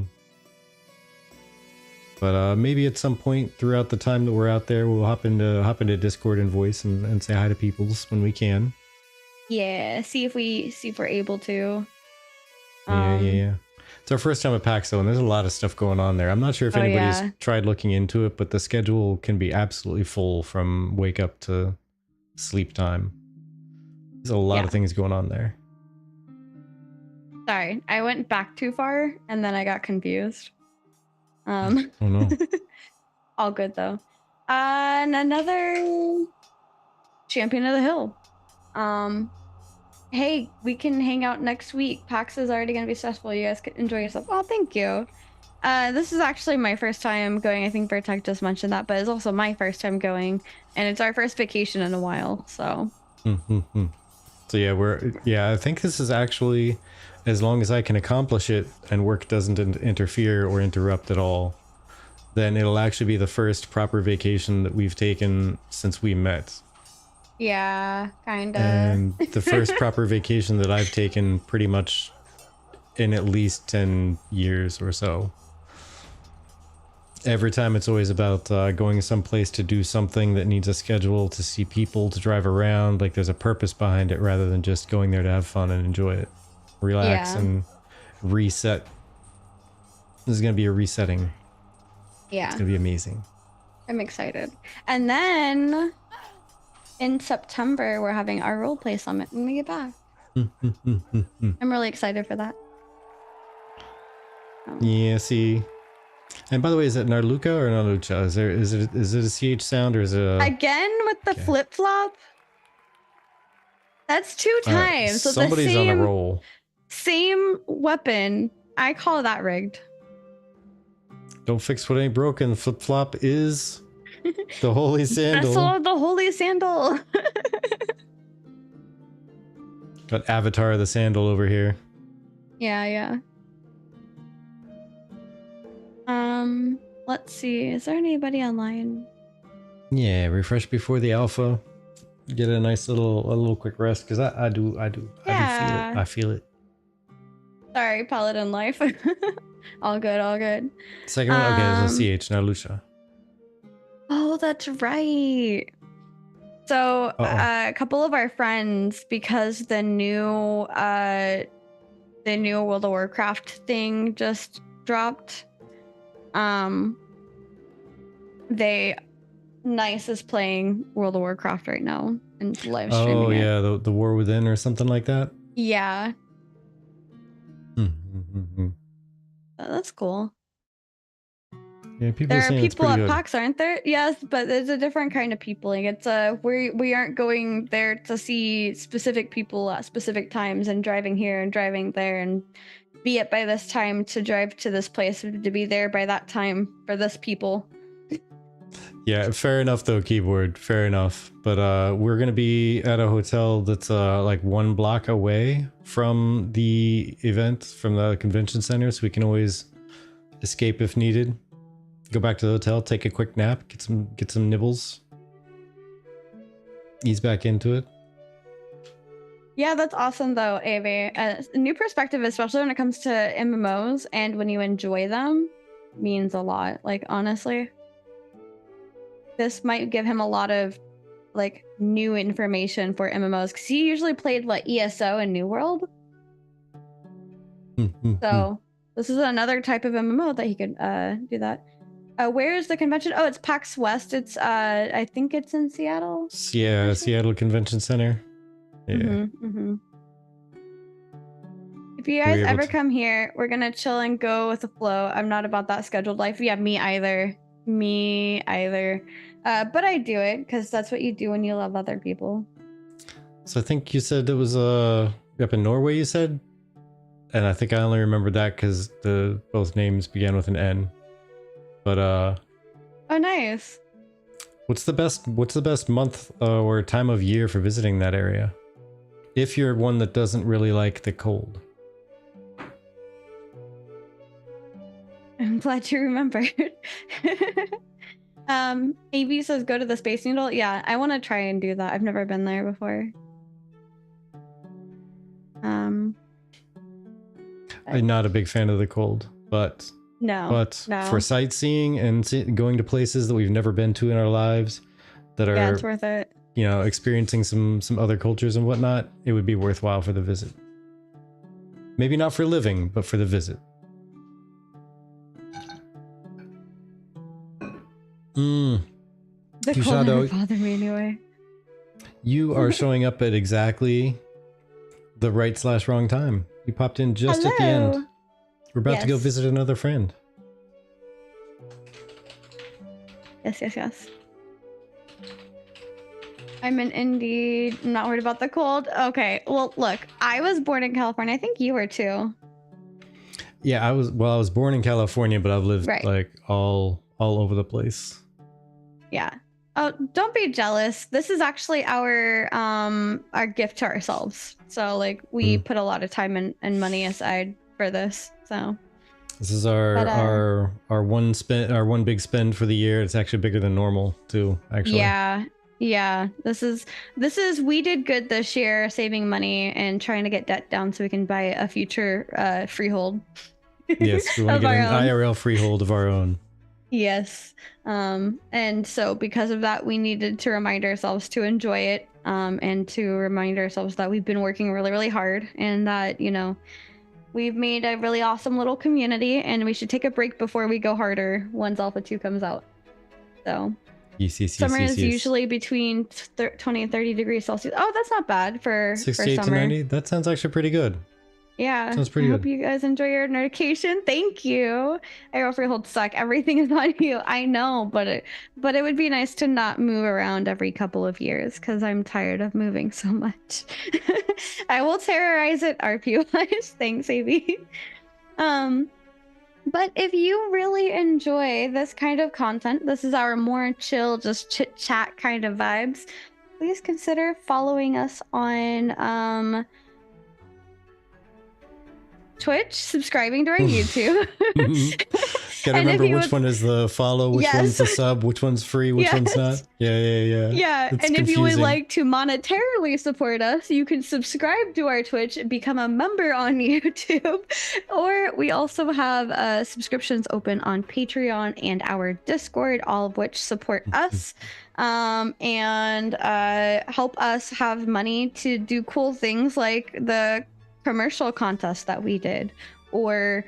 But maybe at some point throughout the time that we're out there, we'll hop into Discord and voice and say hi to peoples when we can. Yeah. See if we're able to. Yeah. It's our first time at PAX though, and there's a lot of stuff going on there. I'm not sure if anybody's tried looking into it, but the schedule can be absolutely full from wake up to sleep time. There's a lot of things going on there. Sorry, I went back too far and then I got confused. Oh no. All good though. And another champion of the hill. Hey, we can hang out next week. PAX is already gonna be stressful. You guys can enjoy yourself. Oh, thank you. This is actually my first time going. I think Vertec just mentioned that, but it's also my first time going, and it's our first vacation in a while. So. So yeah, I think this is actually, as long as I can accomplish it and work doesn't interfere or interrupt at all, then it'll actually be the first proper vacation that we've taken since we met. Yeah, kinda. And the first proper vacation that I've taken pretty much in at least 10 years or so. Every time it's always about going someplace to do something that needs a schedule, to see people, to drive around. Like there's a purpose behind it rather than just going there to have fun and enjoy it. Relax and reset. This is going to be a resetting. Yeah. It's going to be amazing. I'm excited. And then in September, we're having our roleplay summit when we get back. I'm really excited for that. Yeah, see. And by the way, is it Narluca or Narlucha? Is it a CH sound or is it a... Again with the flip-flop? That's 2 times. So somebody's the same, on a roll. Same weapon. I call that rigged. Don't fix what ain't broken. Flip-flop is the holy sandal. Vessel of the holy sandal. Got Avatar of the Sandal over here. Yeah. Let's see. Is there anybody online? Yeah, refresh before the alpha. Get a nice little quick rest because I do Yeah. I feel it. Sorry, Paladin life. all good. Second one, okay, there's a CH, now Lucia. Oh, that's right. So a couple of our friends, because the new World of Warcraft thing just dropped. Nice is playing World of Warcraft right now and live streaming. Oh yeah, the War Within or something like that. Yeah. That's cool. Yeah, people there are are saying people at good. PAX, aren't there? Yes, but there's a different kind of people. Like it's we aren't going there to see specific people at specific times and driving here and driving there and be it by this time to drive to this place to be there by that time for this people. Yeah, fair enough though, keyboard. Fair enough. But we're gonna be at a hotel that's like 1 block away from the event, from the convention center, so we can always escape if needed. Go back to the hotel, take a quick nap, get some nibbles, ease back into it. Yeah, that's awesome though, Avi. A new perspective, especially when it comes to MMOs and when you enjoy them, means a lot. Like honestly, this might give him a lot of like new information for MMOs because he usually played what ESO and New World. So this is another type of MMO that he could do that. Where is the convention? Oh, it's PAX West. It's I think it's in Seattle. Yeah, Seattle Convention Center. Yeah. If you guys ever come here, we're gonna chill and go with the flow. I'm not about that scheduled life. Yeah, me either. But I do it because that's what you do when you love other people. So I think you said it was up in Norway, you said? And I think I only remember that because both names began with an N. But oh, nice. What's the best month or time of year for visiting that area? If you're one that doesn't really like the cold. I'm glad you remembered. AV says go to the Space Needle. Yeah, I want to try and do that. I've never been there before. I'm not a big fan of the cold, but for sightseeing and going to places that we've never been to in our lives that are, yeah, it's worth it. You know, experiencing some other cultures and whatnot, it would be worthwhile for the visit. Maybe not for living, but for the visit. The cold never bothered me anyway. You are showing up at exactly the right/wrong time. You popped in just at the end. We're about to go visit another friend. Yes. I'm in Indy. I'm not worried about the cold. Okay. Well, look, I was born in California. I think you were too. Yeah, I was born in California, but I've lived like all over the place. Yeah. Oh, don't be jealous. This is actually our gift to ourselves. So like we put a lot of time and money aside for this. So this is our one big spend for the year. It's actually bigger than normal too, actually. Yeah. This is we did good this year, saving money and trying to get debt down so we can buy a future freehold. Yes, we want to get an IRL freehold of our own. Yes. And so because of that, we needed to remind ourselves to enjoy it, and to remind ourselves that we've been working really, really hard and that, you know, we've made a really awesome little community and we should take a break before we go harder once Alpha 2 comes out. So summer is usually between 20 and 30 degrees Celsius. Oh, that's not bad for 68 summer. to 90? That sounds actually pretty good. Yeah, sounds pretty good. Hope you guys enjoy your notification. Thank you. IRL freehold suck. Everything is on you. I know, but it would be nice to not move around every couple of years because I'm tired of moving so much. I will terrorize it, RP-wise. Thanks, AB. But if you really enjoy this kind of content, this is our more chill, just chit chat kind of vibes, please consider following us on Twitch, subscribing to our YouTube. Gotta remember which one is the follow, which one's the sub, which one's free, which one's not. Yeah. Yeah, it's and confusing. If you would like to monetarily support us, you can subscribe to our Twitch and become a member on YouTube. Or we also have subscriptions open on Patreon and our Discord, all of which support us and help us have money to do cool things like the commercial contest that we did, or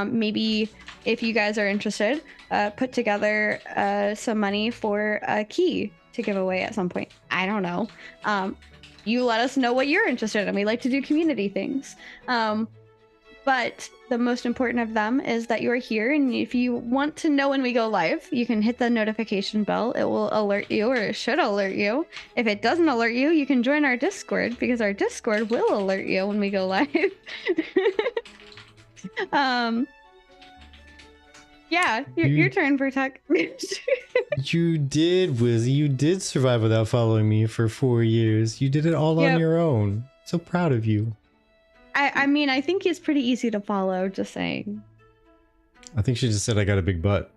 maybe if you guys are interested, put together some money for a key to give away at some point. I don't know. You let us know what you're interested in. We like to do community things. But the most important of them is that you're here, and if you want to know when we go live, you can hit the notification bell. It will alert you, or it should alert you. If it doesn't alert you, you can join our Discord, because our Discord will alert you when we go live. Yeah, your turn for tech. You did, Wizzy. You did survive without following me for 4 years. You did it all on your own. So proud of you. I mean, I think he's pretty easy to follow, just saying. I think she just said I got a big butt.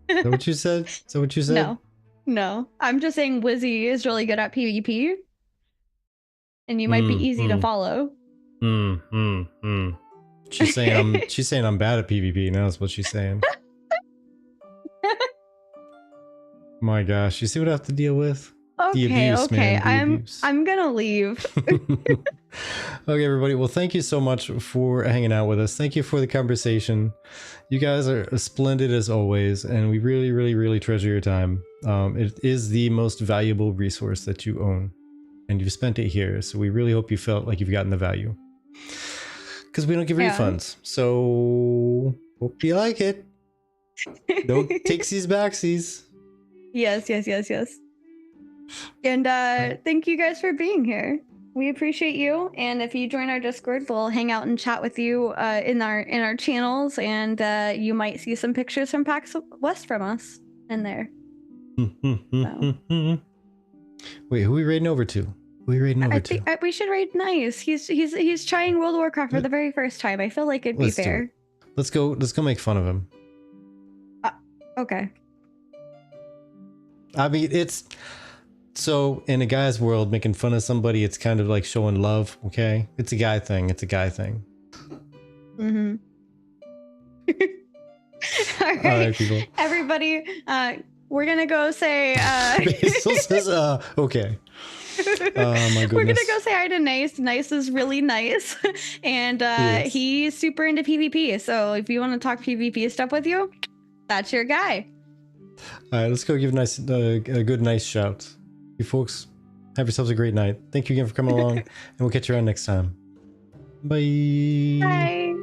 Is that what you said? Is that what you said? No. I'm just saying Wizzy is really good at PvP. And you might be easy to follow. She's saying I'm bad at PvP. Now that's what she's saying. My gosh, you see what I have to deal with? Okay, the abuse, man. I'm gonna leave. Okay, everybody. Well, thank you so much for hanging out with us. Thank you for the conversation. You guys are splendid as always, and we really, really, really treasure your time. It is the most valuable resource that you own, and you've spent it here. So we really hope you felt like you've gotten the value. Because we don't give refunds, so hope you like it. No takesies backsies. Yes. And thank you guys for being here. We appreciate you. And if you join our Discord, we'll hang out and chat with you in our channels, and you might see some pictures from PAX West from us in there. So. Wait, who are we raiding over to? I think we should raid Nice. He's trying World of Warcraft for the very first time. I feel like it'd be fair. Let's go make fun of him. Okay. I mean, it's so in a guy's world, making fun of somebody, it's kind of like showing love. Okay, it's a guy thing. It's a guy thing. Mm-hmm. All All right, right, people. everybody, we're gonna go say. Basil says, okay. Oh my We're goodness. gonna go say hi to Nice. Nice is really nice, and Yes. he's super into PvP. So if you want to talk PvP stuff with you, that's your guy. All right, let's go give a good nice shout. You folks, have yourselves a great night. Thank you again for coming along, and we'll catch you around next time. Bye. Bye.